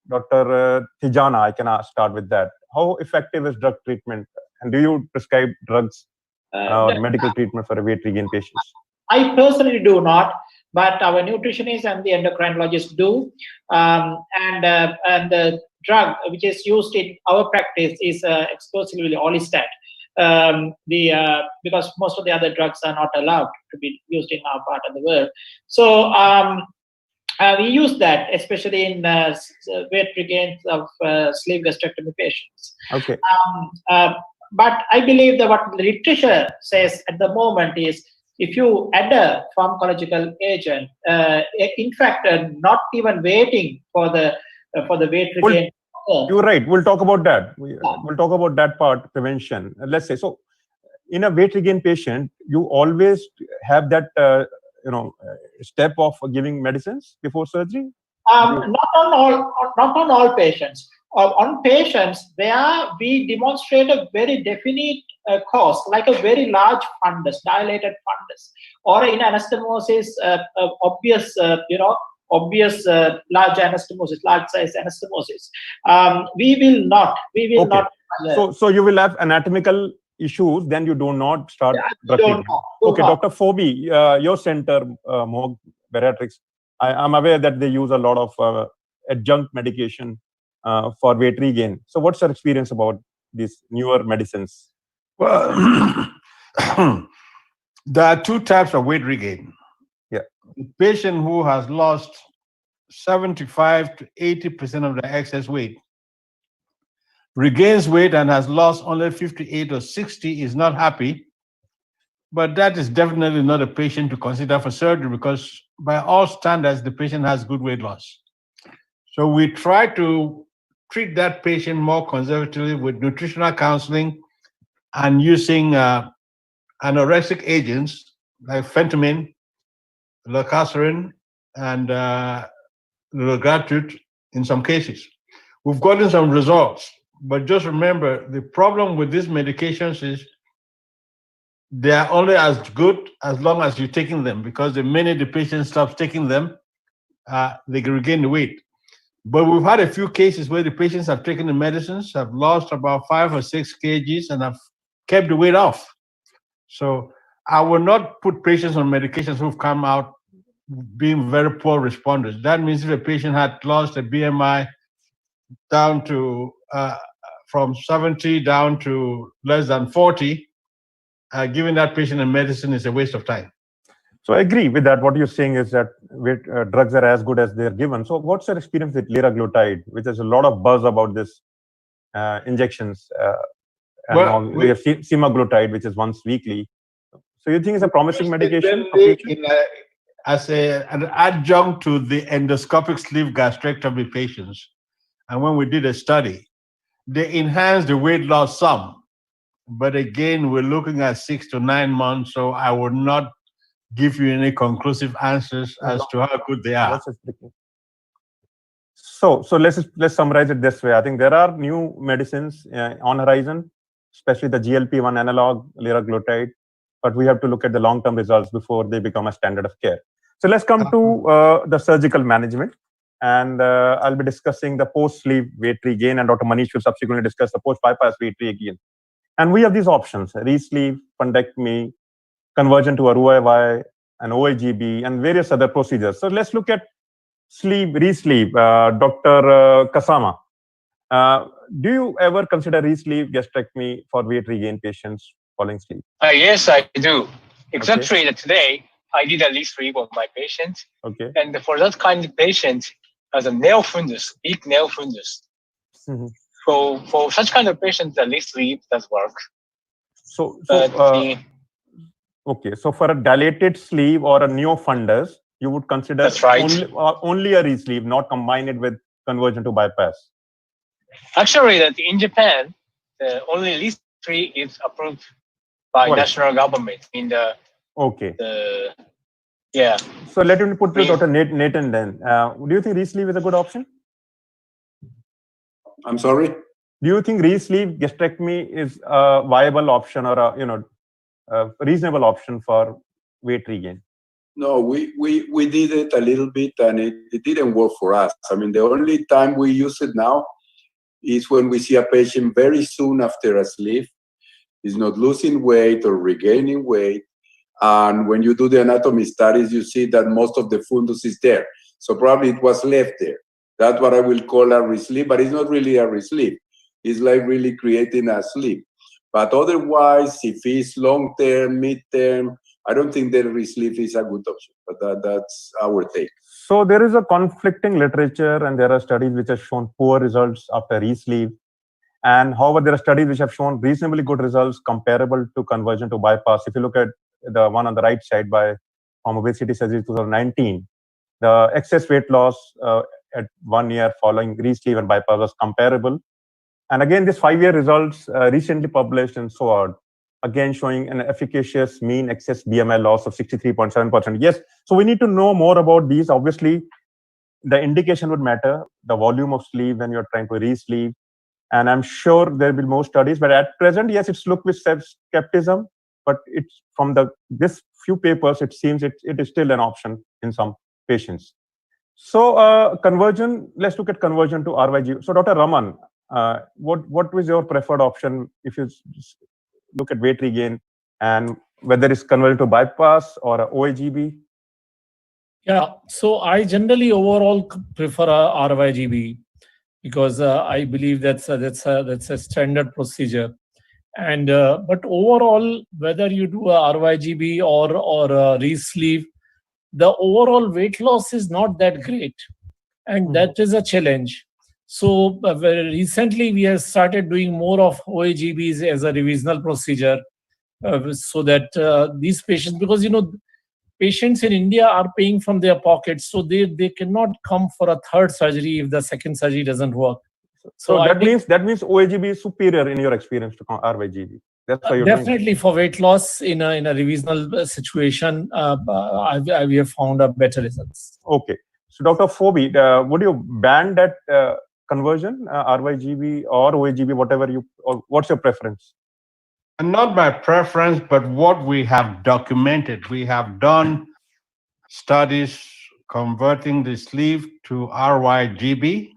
Dr. Tijana? I can start with that. How effective is drug treatment, and do you prescribe drugs or medical treatment for weight regain patients? I personally do not, but our nutritionists and the endocrinologists do. And the drug which is used in our practice is exclusively Orlistat. Because most of the other drugs are not allowed to be used in our part of the world. So we use that, especially in weight regain of sleeve gastrectomy patients. Okay. But I believe that what the literature says at the moment is, if you add a pharmacological agent, in fact, not even waiting for the weight regain. You're right. We'll talk about that. We'll talk about that part, prevention. Let's say, so in a weight regain patient, you always have that step of giving medicines before surgery. Not on all patients. On patients, we demonstrate a very definite cause, like a very large fundus, dilated fundus, or in anastomosis, obvious large anastomosis, large size anastomosis. We will not. So you will have anatomical issues, then you do not start drug treatment. Okay, Dr. Phoebe, your center, Mohawk Bariatrics, I'm aware that they use a lot of adjunct medication for weight regain. So what's your experience about these newer medicines? Well, there are two types of weight regain. Yeah. The patient who has lost 75 to 80% of the excess weight regains weight and has lost only 58 or 60 is not happy. But that is definitely not a patient to consider for surgery, because by all standards, the patient has good weight loss. So we try to treat that patient more conservatively with nutritional counseling and using anorexic agents like phentermine, leucoserin, and lorgratrut in some cases. We've gotten some results, but just remember, the problem with these medications is they are only as good as long as you're taking them, because the minute the patient stops taking them, they can regain the weight. But we've had a few cases where the patients have taken the medicines, have lost about 5 or 6 kgs, and have kept the weight off. So I will not put patients on medications who've come out being very poor responders. That means if a patient had lost a BMI down to from 70 down to less than 40, giving that patient a medicine is a waste of time. So I agree with that. What you're saying is that drugs are as good as they're given. So what's your experience with liraglutide, which has a lot of buzz about this injections? We have semaglutide, which is once weekly. So you think it's a promising medication? As an adjunct to the endoscopic sleeve gastrectomy patients, and when we did a study, they enhanced the weight loss some. But again, we're looking at 6 to 9 months, so I would not give you any conclusive answers as to how good they are. So let's summarize it this way. I think there are new medicines on horizon, especially the GLP-1 analog, liraglutide, but we have to look at the long-term results before they become a standard of care. So let's come to the surgical management, and I'll be discussing the post-sleeve weight regain, and Dr. Manish will subsequently discuss the post-bypass weight regain. And we have these options: re-sleeve, fundectomy, conversion to a ROI, an OAGB, and various other procedures. So let's look at re-sleeve. Dr. Kasama, do you ever consider re-sleeve gastrectomy for weight regain patients following sleeve? Yes, I do. Exactly today, I did a re-sleeve of my patient. Okay. And for that kind of patient, has a nail fundus, big nail fundus. Mm-hmm. So for such kind of patient, the re-sleeve does work. Okay, so for a dilated sleeve or a neofundus, you would consider That's right. only a re-sleeve, not combine it with conversion to bypass. Actually, that in Japan, the only re-sleeve is approved by national government in the. Okay. Yeah. So let me put to Dr. Nathan then. Do you think re-sleeve is a good option? I'm sorry? Do you think re-sleeve gastrectomy is a viable option or a reasonable option for weight regain? No, we did it a little bit and it didn't work for us. I mean, the only time we use it now is when we see a patient very soon after a sleeve is not losing weight or regaining weight. And when you do the anatomy studies, you see that most of the fundus is there. So probably it was left there. That's what I will call a re-sleeve, but it's not really a re-sleeve. It's like really creating a sleeve. But otherwise, if it's long-term, mid-term, I don't think that re-sleeve is a good option. But that's our take. So there is a conflicting literature, and there are studies which have shown poor results after re-sleeve. And however, there are studies which have shown reasonably good results comparable to conversion to bypass. If you look at the one on the right side from Obesity Surgery 2019, the excess weight loss at 1 year following re-sleeve and bypass was comparable. And again, these 5-year results recently published and so on, again showing an efficacious mean excess BMI loss of 63.7%. Yes, so we need to know more about these. Obviously, the indication would matter, the volume of sleeve when you're trying to re-sleeve. And I'm sure there will be more studies, but at present, yes, it's looked with skepticism, but it's from this few papers, it seems it is still an option in some patients. So conversion, let's look at conversion to RYG. So Dr. Raman, what was your preferred option if you look at weight regain and whether it's converted to bypass or a OAGB? Yeah, so I generally overall prefer a RYGB because I believe that's a standard procedure. And but overall, whether you do a RYGB or a re-sleeve, the overall weight loss is not that great, and that is a challenge. So very recently, we have started doing more of OAGBs as a revisional procedure, so that these patients, because patients in India are paying from their pockets, so they cannot come for a third surgery if the second surgery doesn't work. So that means OAGB is superior in your experience to RYGB. That's why you're definitely for weight loss in a revisional situation, we have found a better results. Okay, so Dr. Phoebe, would you ban that conversion, RYGB or OAGB, or what's your preference? And not by preference, but what we have documented. We have done studies converting the sleeve to RYGB,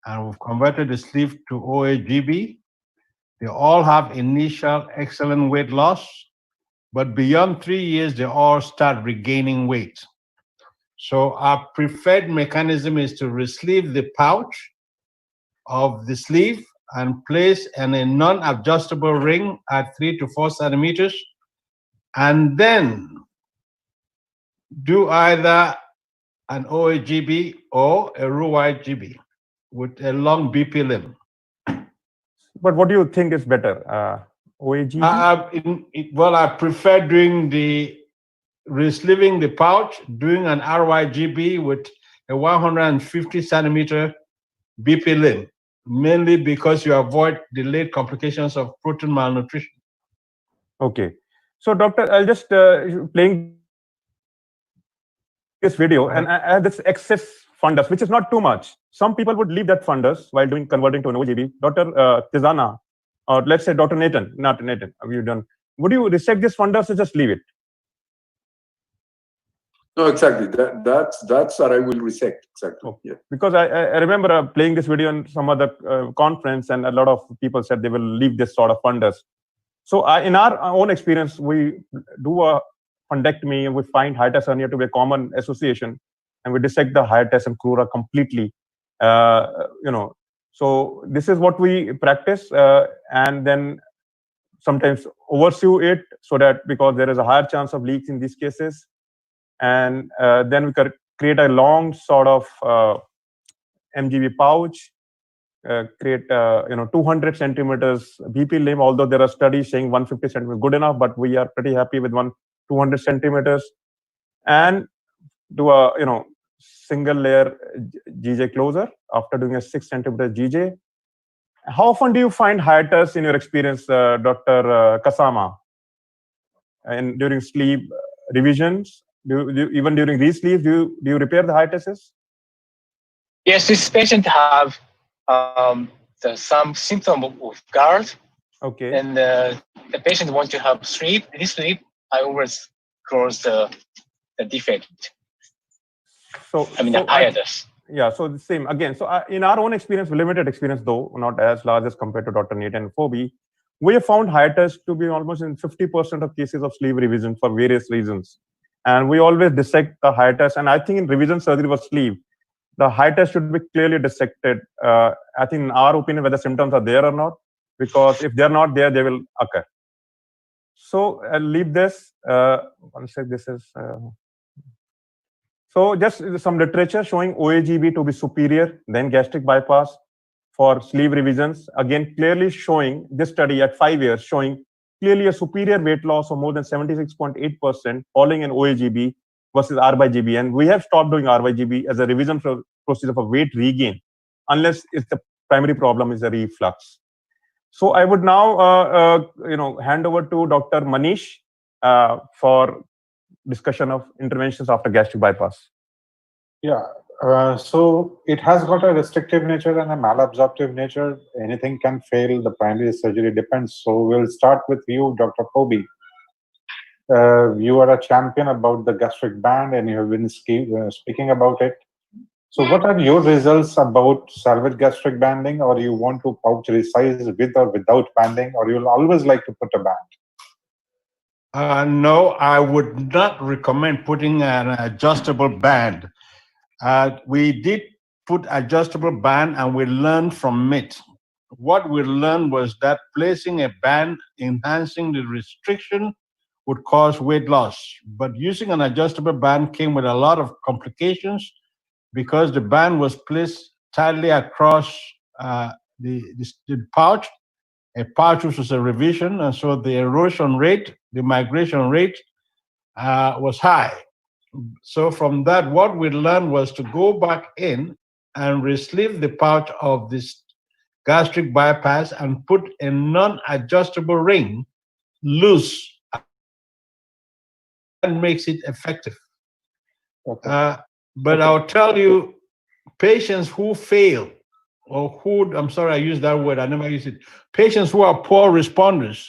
and we've converted the sleeve to OAGB. They all have initial excellent weight loss, but beyond 3 years, they all start regaining weight. So our preferred mechanism is to re-sleeve the pouch of the sleeve and place in a non-adjustable ring at 3 to 4 centimeters, and then do either an OAGB or a RYGB with a long BP limb. But what do you think is better, OAGB? Well, I prefer doing re-sleeving the pouch, doing an RYGB with a 150 centimeter BP limb, mainly because you avoid delayed complications of protein malnutrition. Okay. So, doctor, I'll just playing this video, and I have this excess fundus, which is not too much. Some people would leave that fundus while converting to an OAGB. Dr. Tizana, or let's say Dr. Nathan, not Nathan, have you done? Would you resect this fundus or just leave it? No, exactly. That's what I will resect. Exactly. Okay. Yeah. Because I remember playing this video in some other conference, and a lot of people said they will leave this sort of fundus. So in our own experience, we do a fundectomy and we find hiatus hernia to be a common association, and we dissect the hiatus and crura completely. So this is what we practice, and then sometimes oversue it so that because there is a higher chance of leaks in these cases. and then we could create a long sort of MGB pouch, create 200 centimeters BP limb, although there are studies saying 150 centimeters good enough, but we are pretty happy with 200 centimeters, and do a single layer GJ closer after doing a 6 centimeter GJ. How often do you find hiatus in your experience, Dr. Kasama? And during sleeve revisions, even during re-sleeves, do you repair the hiatuses? Yes, this patient have some symptom of GARD. Okay. And the patient want to have re-sleeve. I always close the defect. So the hiatus. Yeah, so the same again. So in our own experience, limited experience though, not as large as compared to Dr. Nate and Phoebe, we have found hiatus to be almost in 50% of cases of sleeve revision for various reasons. And we always dissect the hiatus. And I think in revision surgery for sleeve, the hiatus should be clearly dissected. I think in our opinion, whether symptoms are there or not, because if they're not there, they will occur. So I'll leave this. One sec, this is... So just some literature showing OAGB to be superior than gastric bypass for sleeve revisions. Again, clearly showing this study at 5 years, showing clearly a superior weight loss of more than 76.8% following an OAGB versus R/GB. And we have stopped doing R/GB as a revision procedure for weight regain, unless if the primary problem is a reflux. So I would now, hand over to Dr. Manish for discussion of interventions after gastric bypass. Yeah, so it has got a restrictive nature and a malabsorptive nature. Anything can fail. The primary surgery depends. So we'll start with you, Dr. Phoebe. You are a champion about the gastric band and you have been speaking about it. So what are your results about salvage gastric banding, or you want to pouch resize with or without banding, or you'll always like to put a band? No, I would not recommend putting an adjustable band. We did put adjustable band and we learned from it. What we learned was that placing a band enhancing the restriction would cause weight loss. But using an adjustable band came with a lot of complications because the band was placed tightly across the pouch, a pouch which was a revision, and so the erosion rate, the migration rate was high. So from that, what we learned was to go back in and re-sleeve the pouch of this gastric bypass and put a non-adjustable ring loose. That makes it effective. Okay. But I'll tell you, patients who fail, or who, I'm sorry I used that word, I never use it. Patients who are poor responders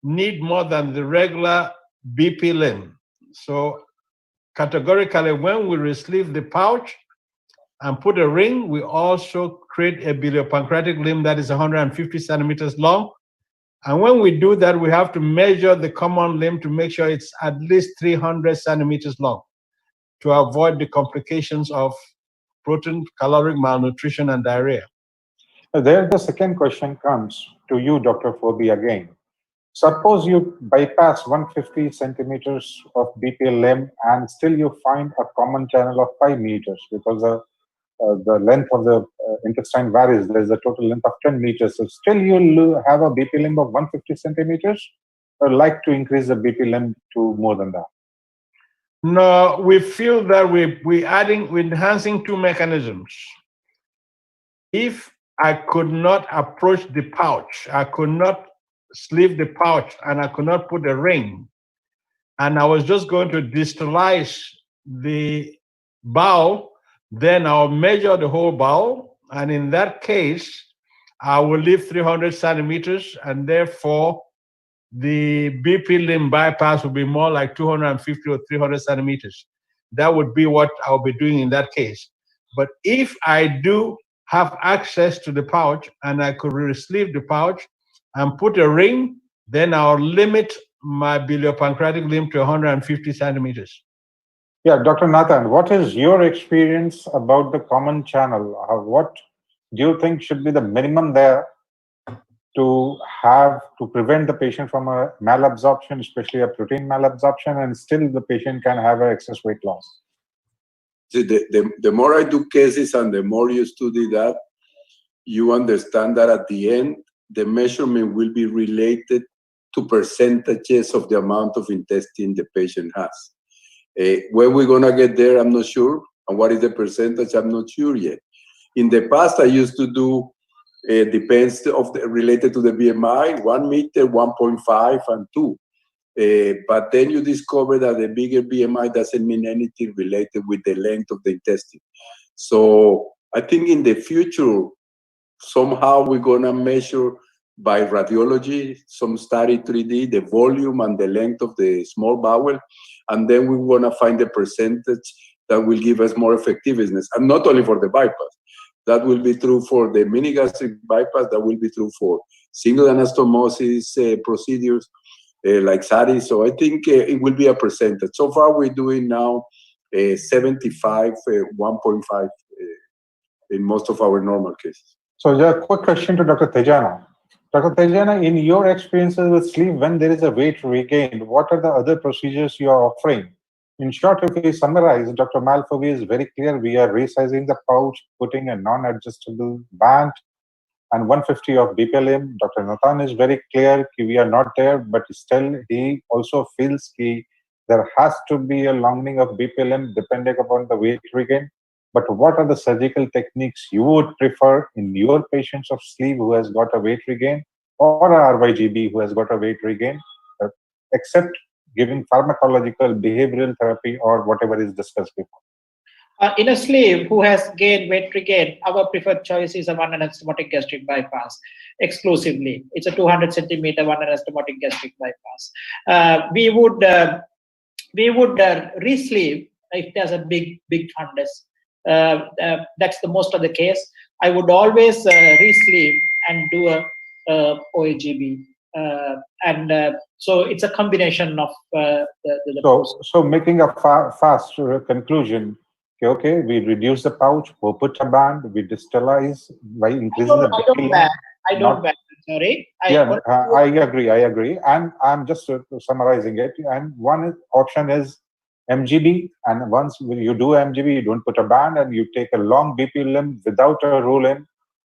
need more than the regular BP limb. So categorically, when we re-sleeve the pouch and put a ring, we also create a biliopancreatic limb that is 150 centimeters long. And when we do that, we have to measure the common limb to make sure it's at least 300 centimeters long to avoid the complications of protein, caloric malnutrition, and diarrhea. There, the second question comes to you, Dr. Phoebe, again. Suppose you bypass 150 centimeters of BP limb and still you find a common channel of 5 meters because the length of the intestine varies. There is a total length of 10 meters. So still you'll have a BP limb of 150 centimeters, or like to increase the BP limb to more than that? No, we feel that we're enhancing two mechanisms. If I could not approach the pouch, I could not sleeve the pouch, and I could not put a ring, and I was just going to distalize the bowel, then I'll measure the whole bowel, and in that case, I will leave 300 centimeters, and therefore the BP limb bypass will be more like 250 or 300 centimeters. That would be what I'll be doing in that case. But if I do have access to the pouch and I could re-sleeve the pouch and put a ring, then I'll limit my biliopancreatic limb to 150 centimeters. Yeah, Dr. Nathan, what is your experience about the common channel? What do you think should be the minimum there to prevent the patient from a malabsorption, especially a protein malabsorption, and still the patient can have an excess weight loss? See, the more I do cases and the more you study that, you understand that at the end, the measurement will be related to percentages of the amount of intestine the patient has. When we're going to get there, I'm not sure. And what is the percentage? I'm not sure yet. In the past, I used to do, depends related to the BMI, 1 meter, 1.5, and 2. But then you discover that the bigger BMI doesn't mean anything related with the length of the intestine. So I think in the future, somehow we're going to measure by radiology, some study 3D, the volume and the length of the small bowel, and then we want to find the percentage that will give us more effectiveness, and not only for the bypass. That will be true for the mini gastric bypass, that will be true for single anastomosis procedures like SARI. So I think it will be a percentage. So far we're doing now 75, 1.5 in most of our normal cases. So a quick question to Dr. Tejana. Dr. Tejana, in your experiences with sleep, when there is a weight regained, what are the other procedures you are offering? In short, if we summarize, Dr. Malfoy is very clear. We are resizing the pouch, putting a non-adjustable band, and 150 of BPLM. Dr. Nathan is very clear. We are not there, but still he also feels there has to be a longing of BPLM depending upon the weight regain. But what are the surgical techniques you would prefer in your patients of sleeve who has got a weight regain, or a RYGB who has got a weight regain, except giving pharmacological, behavioral therapy, or whatever is discussed before? In a sleeve who has gained weight regain, our preferred choice is a one anastomotic gastric bypass exclusively. It's a 200 centimeter one anastomotic gastric bypass. We would re-sleeve if there's a big fundus. That's the most of the case. I would always re-sleeve and do a OAGB. So it's a combination of So making a fast conclusion, okay, we reduce the pouch, we put a band, we distalize by increasing the I don't ban. Sorry. I agree. And I'm just summarizing it. And one option is MGB. And once you do MGB, you don't put a band and you take a long BP limb without a roll in.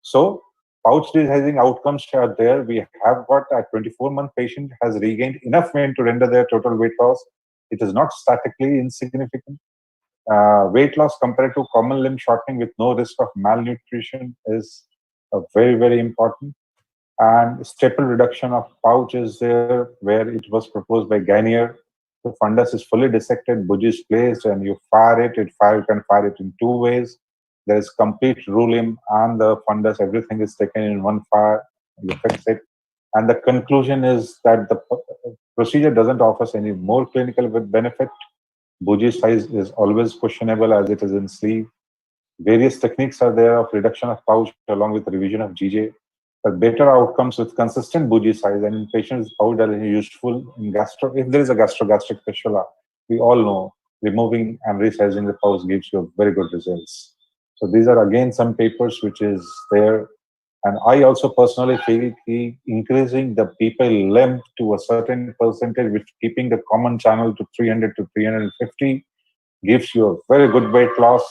So pouch resizing outcomes are there. We have got a 24-month patient has regained enough weight to render their total weight loss. It is not statically insignificant. Weight loss compared to common limb shortening with no risk of malnutrition is very, very important. And staple reduction of pouch is there, where it was proposed by Gainier. The fundus is fully dissected, Bougie is placed, and you fire it. You can fire it in 2 ways. There is complete rulim and the fundus. Everything is taken in one fire. You fix it. And the conclusion is that the procedure doesn't offer any more clinical benefit. Bougie size is always questionable as it is in sleeve. Various techniques are there of reduction of pouch along with revision of GJ. But better outcomes with consistent Bougie size, and in patients pouch are useful in gastro. If there is a gastrogastric fistula, we all know removing and resizing the pouch gives you very good results. So these are again some papers which is there. And I also personally feel increasing the people limb to a certain percentage, which keeping the common channel to 300 to 350 gives you a very good weight loss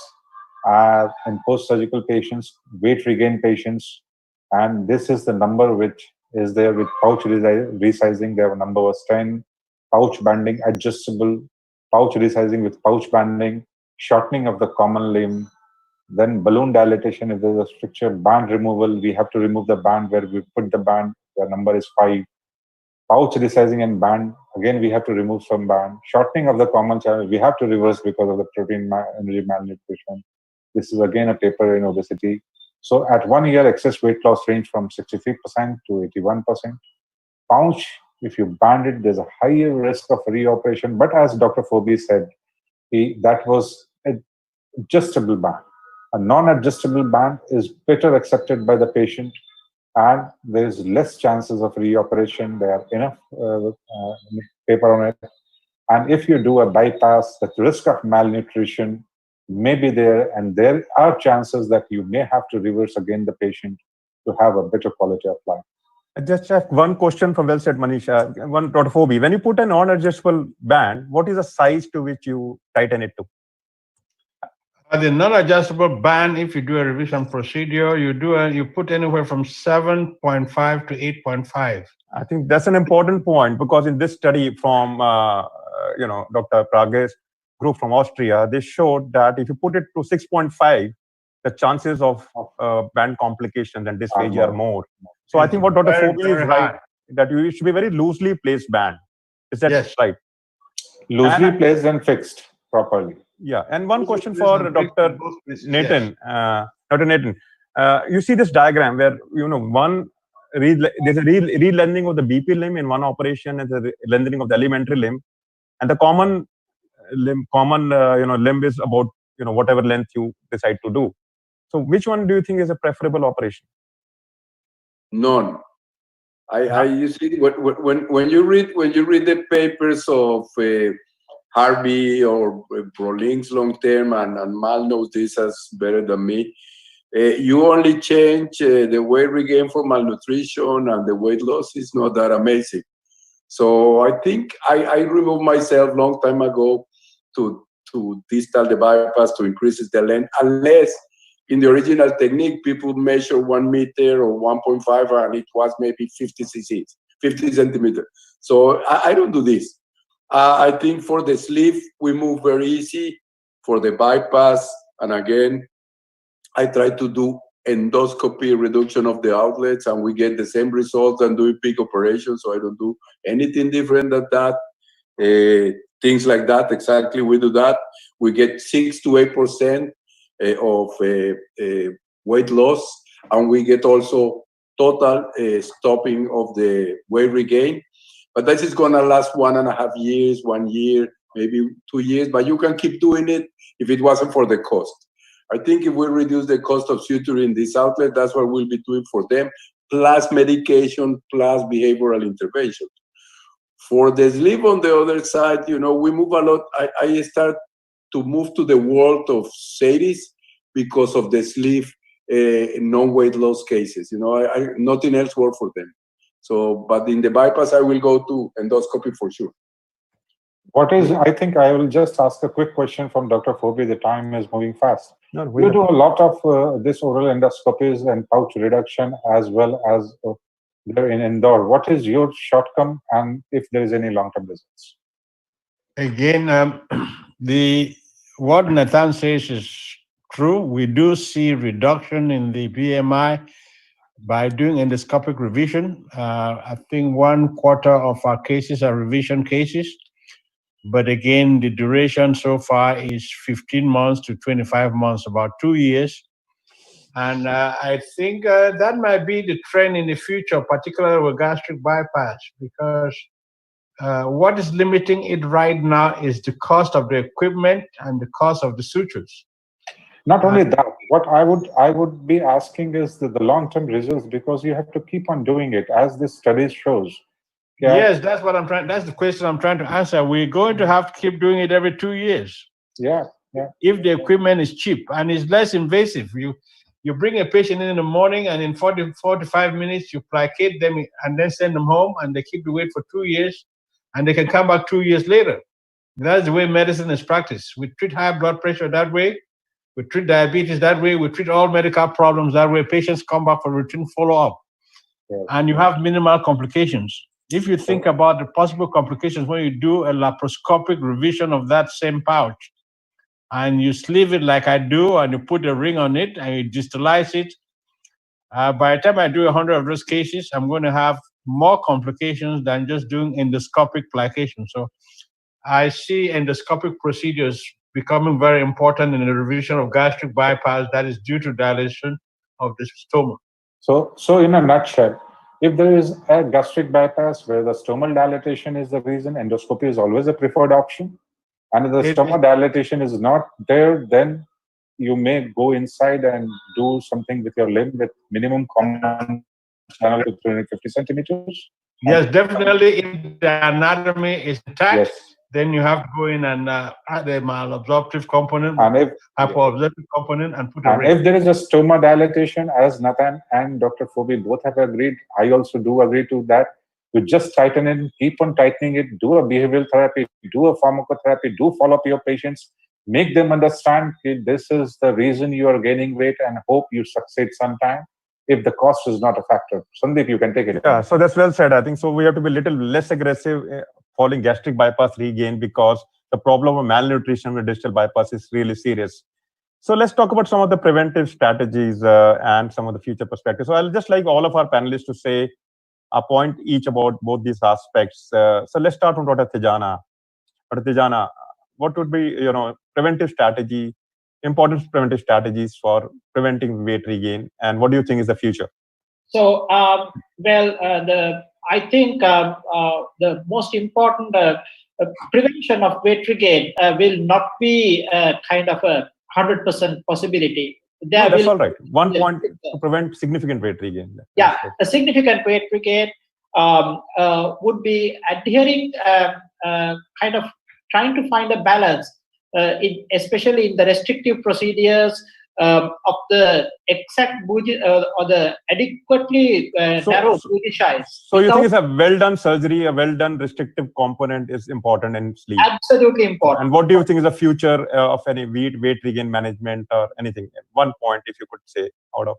in post-surgical patients, weight regain patients. And this is the number which is there with pouch resizing. Their number was 10. Pouch banding, adjustable, pouch resizing with pouch banding, shortening of the common limb, then balloon dilatation. If there's a stricture, band removal, we have to remove the band where we put the band. The number is 5. Pouch resizing and band, again, we have to remove some band. Shortening of the common channel, we have to reverse because of the protein energy malnutrition. This is again a paper in obesity. So at 1 year, excess weight loss range from 63% to 81%. Pouch, if you band it, there's a higher risk of reoperation. But as Dr. Fobi said, that was an adjustable band. A non-adjustable band is better accepted by the patient, and there is less chances of reoperation. There are enough paper on it. And if you do a bypass, the risk of malnutrition may be there, and there are chances that you may have to reverse again the patient to have a better quality of life. I just have one question from well said, Manisha. One, Dr. Phoebe, when you put a non-adjustable band, what is the size to which you tighten it to? The non-adjustable band, if you do a revision procedure, you put anywhere from 7.5 to 8.5. I think that's an important point, because in this study from Dr. Prage's group from Austria, they showed that if you put it to 6.5, the chances of band complications and dysphagia are more. So I think what Dr. Phoebe is right, that you should be very loosely placed band. Is that right? Loosely placed and fixed properly. Yeah, and one question for Dr. Nathan. Dr. Nathan, you see this diagram where there's a re-lengthening of the BP limb in one operation, and the lengthening of the elementary limb, and the common limb is about whatever length you decide to do. So, which one do you think is a preferable operation? None. You see, when you read the papers of Harvey or Brolinks long term, and Mal knows this as better than me, you only change the weight regain for malnutrition, and the weight loss is not that amazing. So I think I removed myself long time ago to distal the bypass to increase the length, unless in the original technique people measure 1 meter or 1.5 and it was maybe 50 centimeters. So I don't do this. I think for the sleeve we move very easy. For the bypass, and again, I try to do endoscopy reduction of the outlets, and we get the same results than doing big operations. So I don't do anything different than that. Things like that, exactly, we do that. We get 6 to 8% of weight loss, and we get also total stopping of the weight regain. But this is gonna last 1.5 years, 1 year, maybe 2 years, but you can keep doing it if it wasn't for the cost. I think if we reduce the cost of suturing this outlet, that's what we'll be doing for them, plus medication, plus behavioral intervention. For the sleeve on the other side, we move a lot. I start to move to the world of SATIs because of the sleeve non-weight loss cases. Nothing else works for them. So, but in the bypass, I will go to endoscopy for sure. I think I will just ask a quick question from Dr. Phoebe. The time is moving fast. You do a lot of this oral endoscopies and pouch reduction as well as there in Indore. What is your shortcome, and if there is any long-term results? Again, what Nathan says is true. We do see reduction in the BMI by doing endoscopic revision. I think 1/4 of our cases are revision cases. But again, the duration so far is 15 months to 25 months, about 2 years. And I think that might be the trend in the future, particularly with gastric bypass, because what is limiting it right now is the cost of the equipment and the cost of the sutures. Not only that, what I would be asking is the long-term results, because you have to keep on doing it, as this study shows. Yeah. Yes, that's the question I'm trying to answer. We're going to have to keep doing it every 2 years. Yeah. If the equipment is cheap and it's less invasive, you bring a patient in the morning, and in 45 minutes you placate them and then send them home, and they keep the weight for 2 years, and they can come back 2 years later. That's the way medicine is practiced. We treat high blood pressure that way. We treat diabetes that way. We treat all medical problems that way. Patients come back for routine follow-up, and you have minimal complications. If you think about the possible complications when you do a laparoscopic revision of that same pouch, and you sleeve it like I do, and you put a ring on it, and you distalize it, by the time I do 100 of those cases, I'm going to have more complications than just doing endoscopic plication. So I see endoscopic procedures becoming very important in the revision of gastric bypass that is due to dilation of the stoma. So in a nutshell, if there is a gastric bypass where the stomal dilatation is the reason, endoscopy is always a preferred option. And if the stomal dilatation is not there, then you may go inside and do something with your limb with minimum common channel to 350 centimeters. Yes, definitely. If the anatomy is intact, then you have to go in and add a malabsorptive component, And if hypoabsorptive component, and put a and ring. if there is a stoma dilatation, as Nathan and Dr. Phoebe both have agreed, I also do agree to that. You just tighten it, keep on tightening it, do a behavioral therapy, do a pharmacotherapy, do follow up your patients, make them understand this is the reason you are gaining weight and hope you succeed sometime. If the cost is not a factor. Sandeep, you can take it. Yeah, so that's well said. I think so. We have to be a little less aggressive following gastric bypass regain because the problem of malnutrition with distal bypass is really serious. So let's talk about some of the preventive strategies and some of the future perspectives. So I'll just like all of our panelists to say a point each about both these aspects. So let's start from Dr. Tijana. Dr. Tijana, what would be preventive strategy? Important preventive strategies for preventing weight regain, and what do you think is the future? So, I think the most important prevention of weight regain will not be kind of a 100% possibility. That's all right. One point to prevent significant weight regain. Yeah, a significant weight regain would be adhering, kind of trying to find a balance. Especially in the restrictive procedures of the exact Bougie or the adequately narrow Bougie size. So you think it's a well-done surgery, a well-done restrictive component is important in sleep? Absolutely important. And what do you think is the future of any weight regain management or anything? One point, if you could say, out of.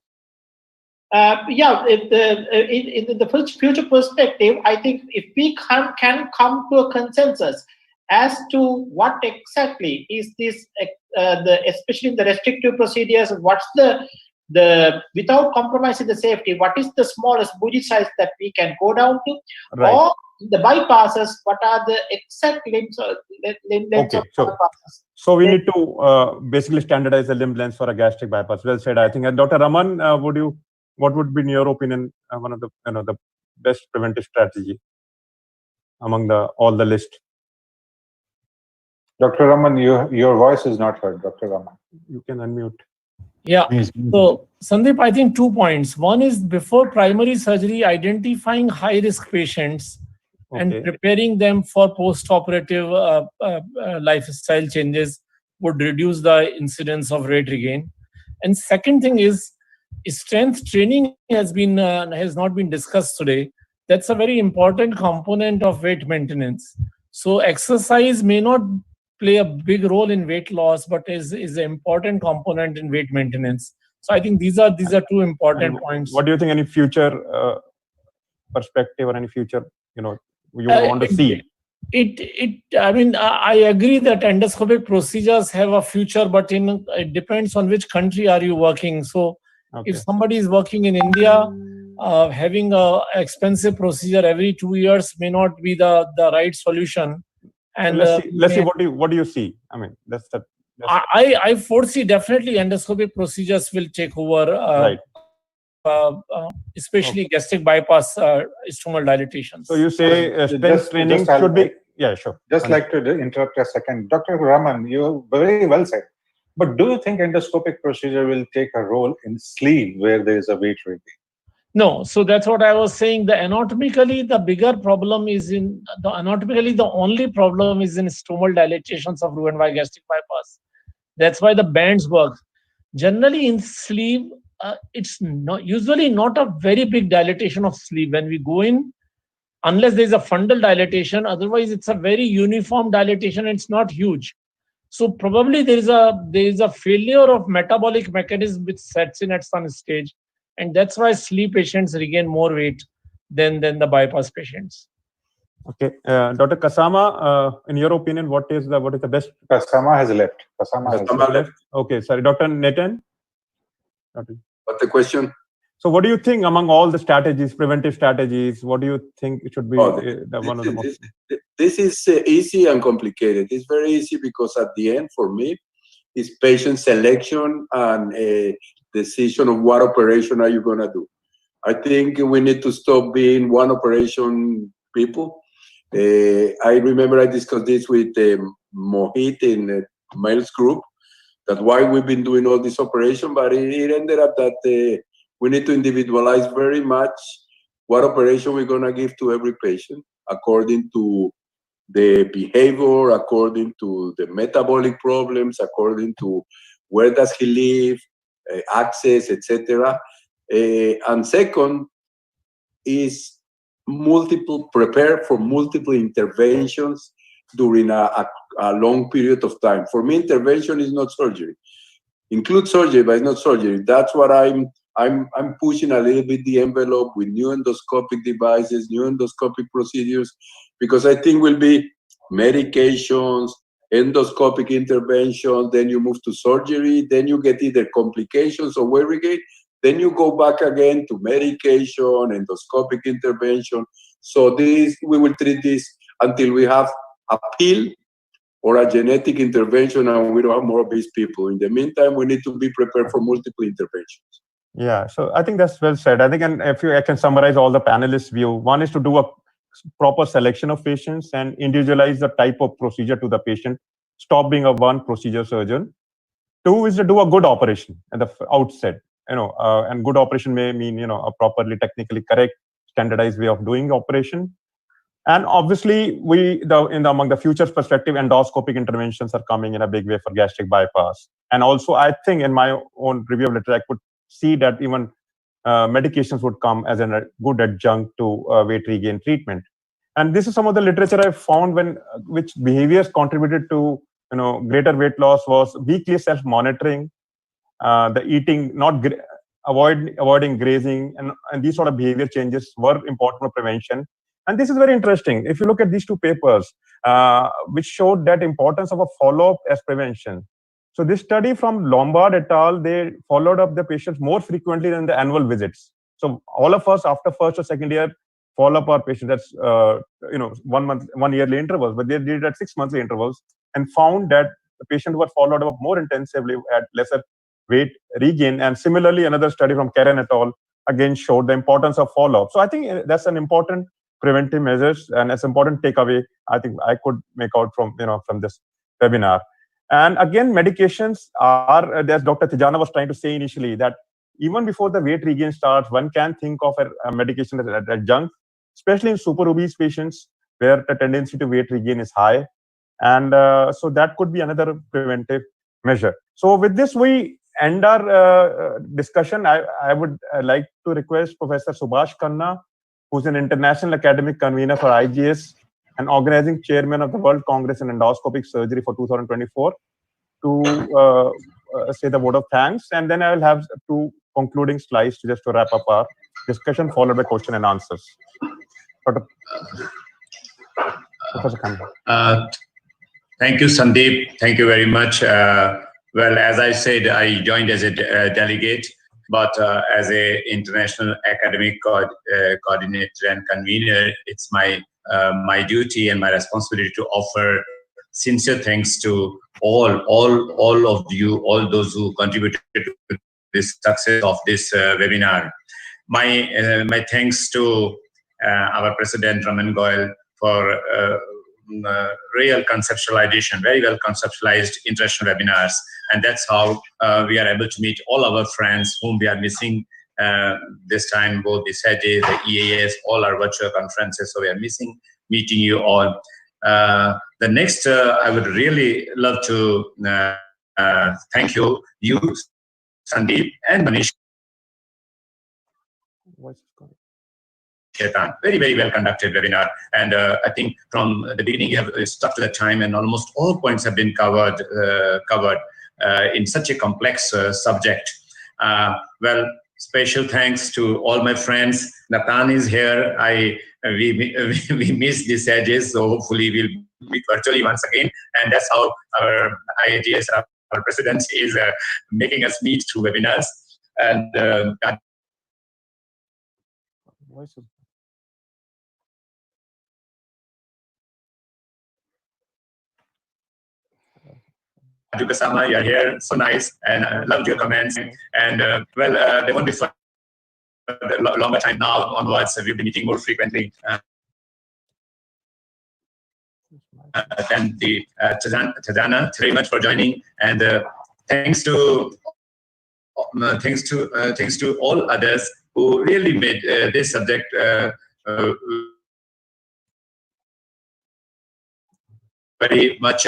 In the future perspective, I think if we can come to a consensus as to what exactly is this, especially in the restrictive procedures, what's the without compromising the safety, what is the smallest Bougie size that we can go down to, right. Or the bypasses, what are the exact limbs of bypasses? So we need to basically standardize the limb length for a gastric bypass. Well said, I think. And Dr. Raman, what would be, in your opinion, one of the best preventive strategy among all the list? Dr. Raman, your voice is not heard, Dr. Raman. You can unmute. Yeah. So, Sandeep, I think 2 points. One is before primary surgery, identifying high-risk patients and preparing them for post-operative lifestyle changes would reduce the incidence of weight regain. And second thing is strength training has not been discussed today. That's a very important component of weight maintenance. So exercise may not play a big role in weight loss, but is an important component in weight maintenance. So I think these are 2 important points. What do you think? Any future perspective or any future you want to see? I agree that endoscopic procedures have a future, but it depends on which country are you working. So if somebody is working in India, having a expensive procedure every 2 years may not be the right solution. And let's see. What do you see? I mean, I foresee definitely endoscopic procedures will take over. Right. Especially gastric bypass stomal dilatations. So you say strength training should be. Yeah, sure. Just like to interrupt a second, Dr. Raman, you very well said. But do you think endoscopic procedure will take a role in sleeve where there is a weight regain? No, so that's what I was saying. The anatomically, the only problem is in stomal dilatations of Roux-en-Y gastric bypass. That's why the bands work. Generally, in sleeve, it's usually not a very big dilatation of sleeve when we go in, unless there is a fundal dilatation. Otherwise, it's a very uniform dilatation. It's not huge. So probably there is a failure of metabolic mechanism which sets in at some stage. And that's why sleep patients regain more weight than the bypass patients. Okay, Dr. Kasama, in your opinion, what is the best? Kasama has left. Kasama left. Okay, sorry, Dr. Nathan. What's the question? So, what do you think among all the strategies, preventive strategies? What do you think it should be one of the most? This is easy and complicated. It's very easy because at the end, for me, it's patient selection and a decision of what operation are you going to do. I think we need to stop being one operation people. I remember I discussed this with Mohit in Males Group, that why we've been doing all this operation, but it ended up that we need to individualize very much what operation we're going to give to every patient according to the behavior, according to the metabolic problems, according to where does he live, access, etc. And second is prepare for multiple interventions during a long period of time. For me, intervention is not surgery. Include surgery, but it's not surgery. That's what I'm pushing a little bit the envelope with new endoscopic devices, new endoscopic procedures, because I think will be medications, endoscopic intervention, then you move to surgery, then you get either complications or weight regain, then you go back again to medication, endoscopic intervention. So we will treat this until we have a pill or a genetic intervention and we don't have more obese people. In the meantime, we need to be prepared for multiple interventions. Yeah, so I think that's well said. I think, and if I can summarize all the panelists' view, one is to do a proper selection of patients and individualize the type of procedure to the patient. Stop being a one procedure surgeon. Two is to do a good operation at the outset. And good operation may mean a properly technically correct, standardized way of doing operation. And obviously, among the future's perspective, endoscopic interventions are coming in a big way for gastric bypass. And also, I think in my own review of literature, I could see that even medications would come as a good adjunct to weight regain treatment. And this is some of the literature I found which behaviors contributed to greater weight loss was weekly self-monitoring, the eating, avoiding grazing, and these sort of behavior changes were important for prevention. And this is very interesting. If you look at these two papers, which showed that importance of a follow-up as prevention. So this study from Lombard et al., they followed up the patients more frequently than the annual visits. So all of us after first or second year follow up our patients. That's 1 yearly intervals, but they did it at 6 monthly intervals and found that the patients who were followed up more intensively had lesser weight regain. And similarly, another study from Karen et al. Again showed the importance of follow-up. So I think that's an important preventive measures, and it's important takeaway I think I could make out from this webinar. And again, medications are, as Dr. Tijana was trying to say initially, that even before the weight regain starts, one can think of a medication as an adjunct, especially in super obese patients where the tendency to weight regain is high. And so that could be another preventive measure. So with this, we end our discussion. I would like to request Professor Subhash Khanna, who's an international academic convener for IAGES and organizing chairman of the World Congress in Endoscopic Surgery for 2024, to say the word of thanks. And then I will have 2 concluding slides just to wrap up our discussion, followed by question and answers. Professor Khanna. Thank you, Sandeep. Thank you very much. Well, as I said, I joined as a delegate, but as an international academic coordinator and convener, it's my duty and my responsibility to offer sincere thanks to all of you, all those who contributed to this success of this webinar. My thanks to our President Raman Goyal for real conceptualization, very well conceptualized international webinars, and that's how we are able to meet all our friends whom we are missing this time, both the SAGE, the EAS, all our virtual conferences, so we are missing meeting you all. The next, I would really love to thank you, Sandeep, and Manish. Very, very well conducted webinar, and I think from the beginning you have stuck to the time, and almost all points have been covered in such a complex subject. Well, special thanks to all my friends. Nathan is here. We missed the SAGES, so hopefully we'll meet virtually once again, and that's how our IAGES, our president, is making us meet through webinars. And Dukasama, you're here, so nice, and I loved your comments. And well, they won't be for a longer time now onwards. We'll be meeting more frequently. And the Tadana, very much for joining, and thanks to all others who really made this subject very much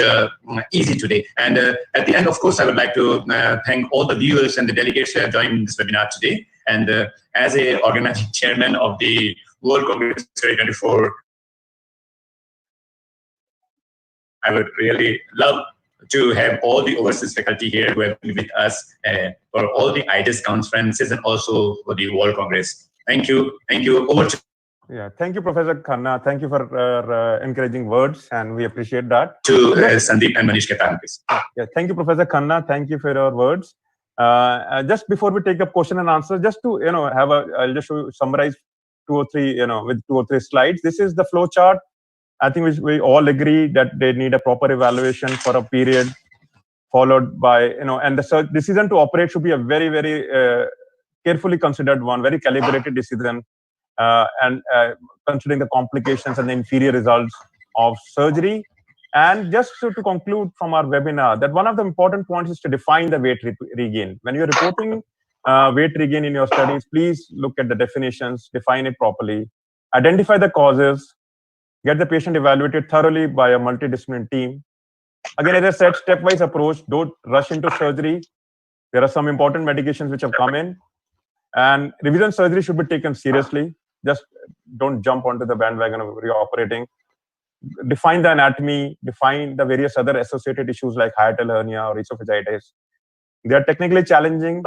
easy today. And at the end, of course, I would like to thank all the viewers and the delegates who have joined this webinar today. And as a organizing chairman of the World Congress 2024, I would really love to have all the overseas faculty here who have been with us for all the IAGES conferences and also for the World Congress. Thank you. Thank you. Over to Yeah, thank you, Professor Khanna. Thank you for encouraging words, and we appreciate that. Sandeep and Manish Ketan, please. Yeah, thank you, Professor Khanna. Thank you for your words. Just before we take up question and answer, just to I'll just summarize with 2 or 3 slides. This is the flow chart. I think we all agree that they need a proper evaluation for a period, followed by and the decision to operate should be a very, very carefully considered one, very calibrated decision. And considering the complications and the inferior results of surgery. And just to conclude from our webinar, that one of the important points is to define the weight regain. When you're reporting weight regain in your studies, please look at the definitions, define it properly, identify the causes, get the patient evaluated thoroughly by a multidisciplinary team. Again, as I said, stepwise approach, don't rush into surgery. There are some important medications which have come in, and revision surgery should be taken seriously. Just don't jump onto the bandwagon of reoperating. Define the anatomy, define the various other associated issues like hiatal hernia or esophagitis. They are technically challenging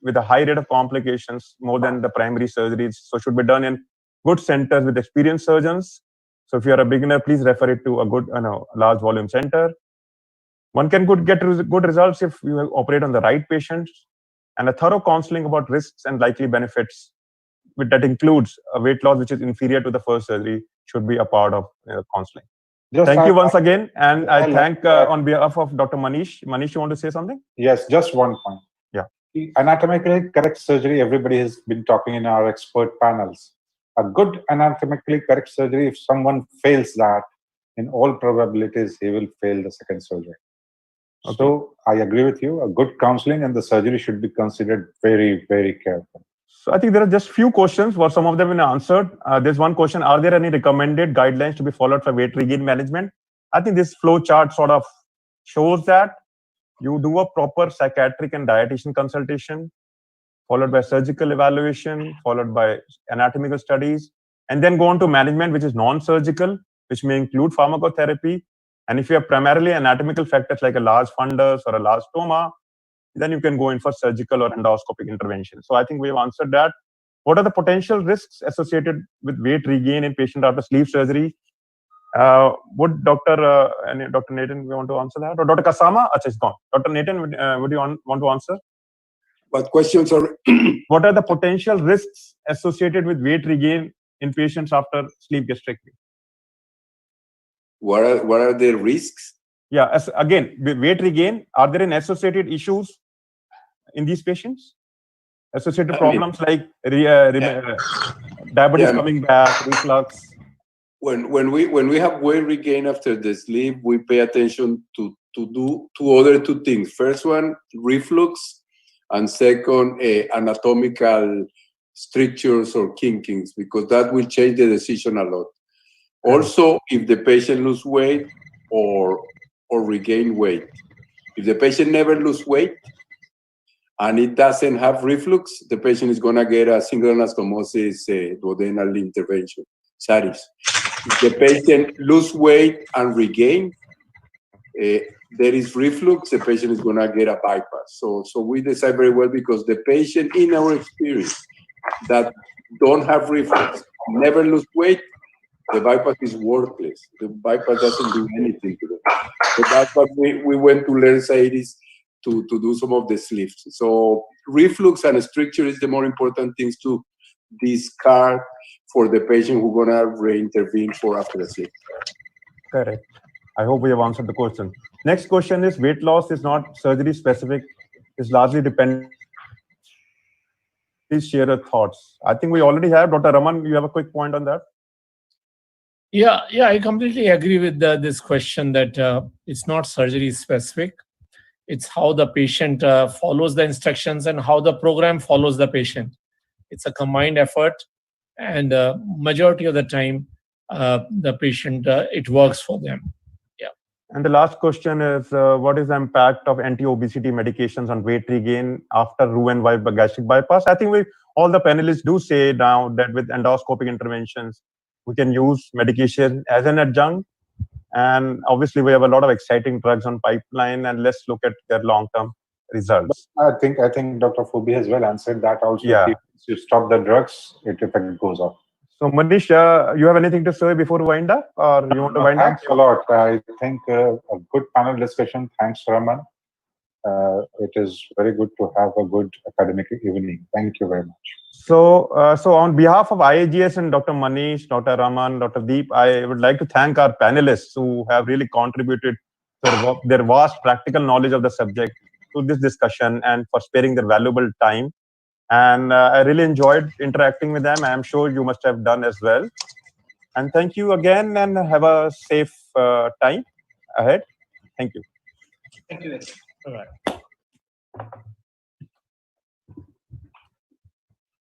with a high rate of complications, more than the primary surgeries. So should be done in good centers with experienced surgeons. So if you are a beginner, please refer it to a good, large volume center. One can get good results if you operate on the right patients, and a thorough counseling about risks and likely benefits that includes a weight loss which is inferior to the first surgery should be a part of counseling. Thank you once again, and I thank on behalf of Dr. Manish. Manish, you want to say something? Yes, just one point. Yeah. Anatomically correct surgery, everybody has been talking in our expert panels. A good anatomically correct surgery, if someone fails that, in all probabilities, he will fail the second surgery. Okay. So I agree with you. A good counseling and the surgery should be considered very, very careful. So I think there are just few questions, where some of them have been answered. There's one question: are there any recommended guidelines to be followed for weight regain management? I think this flow chart sort of shows that you do a proper psychiatric and dietitian consultation, followed by surgical evaluation, followed by anatomical studies, and then go on to management, which is non-surgical, which may include pharmacotherapy. And if you have primarily anatomical factors like a large fundus or a large stoma, then you can go in for surgical or endoscopic intervention. So I think we have answered that. What are the potential risks associated with weight regain in patient after sleeve surgery? Would Dr. Nathan want to answer that? Or Dr. Kasama? Achha, it's gone. Dr. Nathan, would you want to answer? What questions are? What are the potential risks associated with weight regain in patients after sleeve gastrectomy? What are the risks? Yeah, again, weight regain, are there any associated issues in these patients? Associated problems like diabetes coming back, reflux? When we have weight regain after the sleeve, we pay attention to do two things. First one, reflux, and second, anatomical strictures or kinkings, because that will change the decision a lot. Also, if the patient lose weight or regain weight. If the patient never lose weight and it doesn't have reflux, the patient is going to get a single anastomosis duodenal intervention, SARIS. If the patient lose weight and regain, there is reflux, the patient is going to get a bypass. So we decide very well, because the patient, in our experience, that don't have reflux, never lose weight, the bypass is worthless. The bypass doesn't do anything to them. So that's what we went to learn SARIS to do some of the sleeves. So reflux and stricture is the more important things to discard for the patient who's going to re-intervene for after the sleep. Correct. I hope we have answered the question. Next question is: weight loss is not surgery specific, is largely dependent. Please share your thoughts. I think we already have. Dr. Raman, you have a quick point on that? Yeah, I completely agree with this question that it's not surgery specific. It's how the patient follows the instructions and how the program follows the patient. It's a combined effort, and majority of the time, the patient, it works for them. Yeah. And the last question is, what is the impact of anti-obesity medications on weight regain after Roux-en-Y gastric bypass? I think all the panelists do say now that with endoscopic interventions, we can use medication as an adjunct. And obviously, we have a lot of exciting drugs on pipeline, and let's look at their long-term results. I think Dr. Phobie has well answered that also. Yeah. If you stop the drugs, it effect goes up. So Manish, you have anything to say before we wind up, or you want to wind up? Thanks a lot. I think a good panel discussion. Thanks, Raman. It is very good to have a good academic evening. Thank you very much. So on behalf of IAGES and Dr. Manish, Dr. Raman, Dr. Deep, I would like to thank our panelists who have really contributed to their vast practical knowledge of the subject to this discussion and for sparing their valuable time. And I really enjoyed interacting with them. I am sure you must have done as well. And thank you again, and have a safe time ahead. Thank you. Thank you. All right.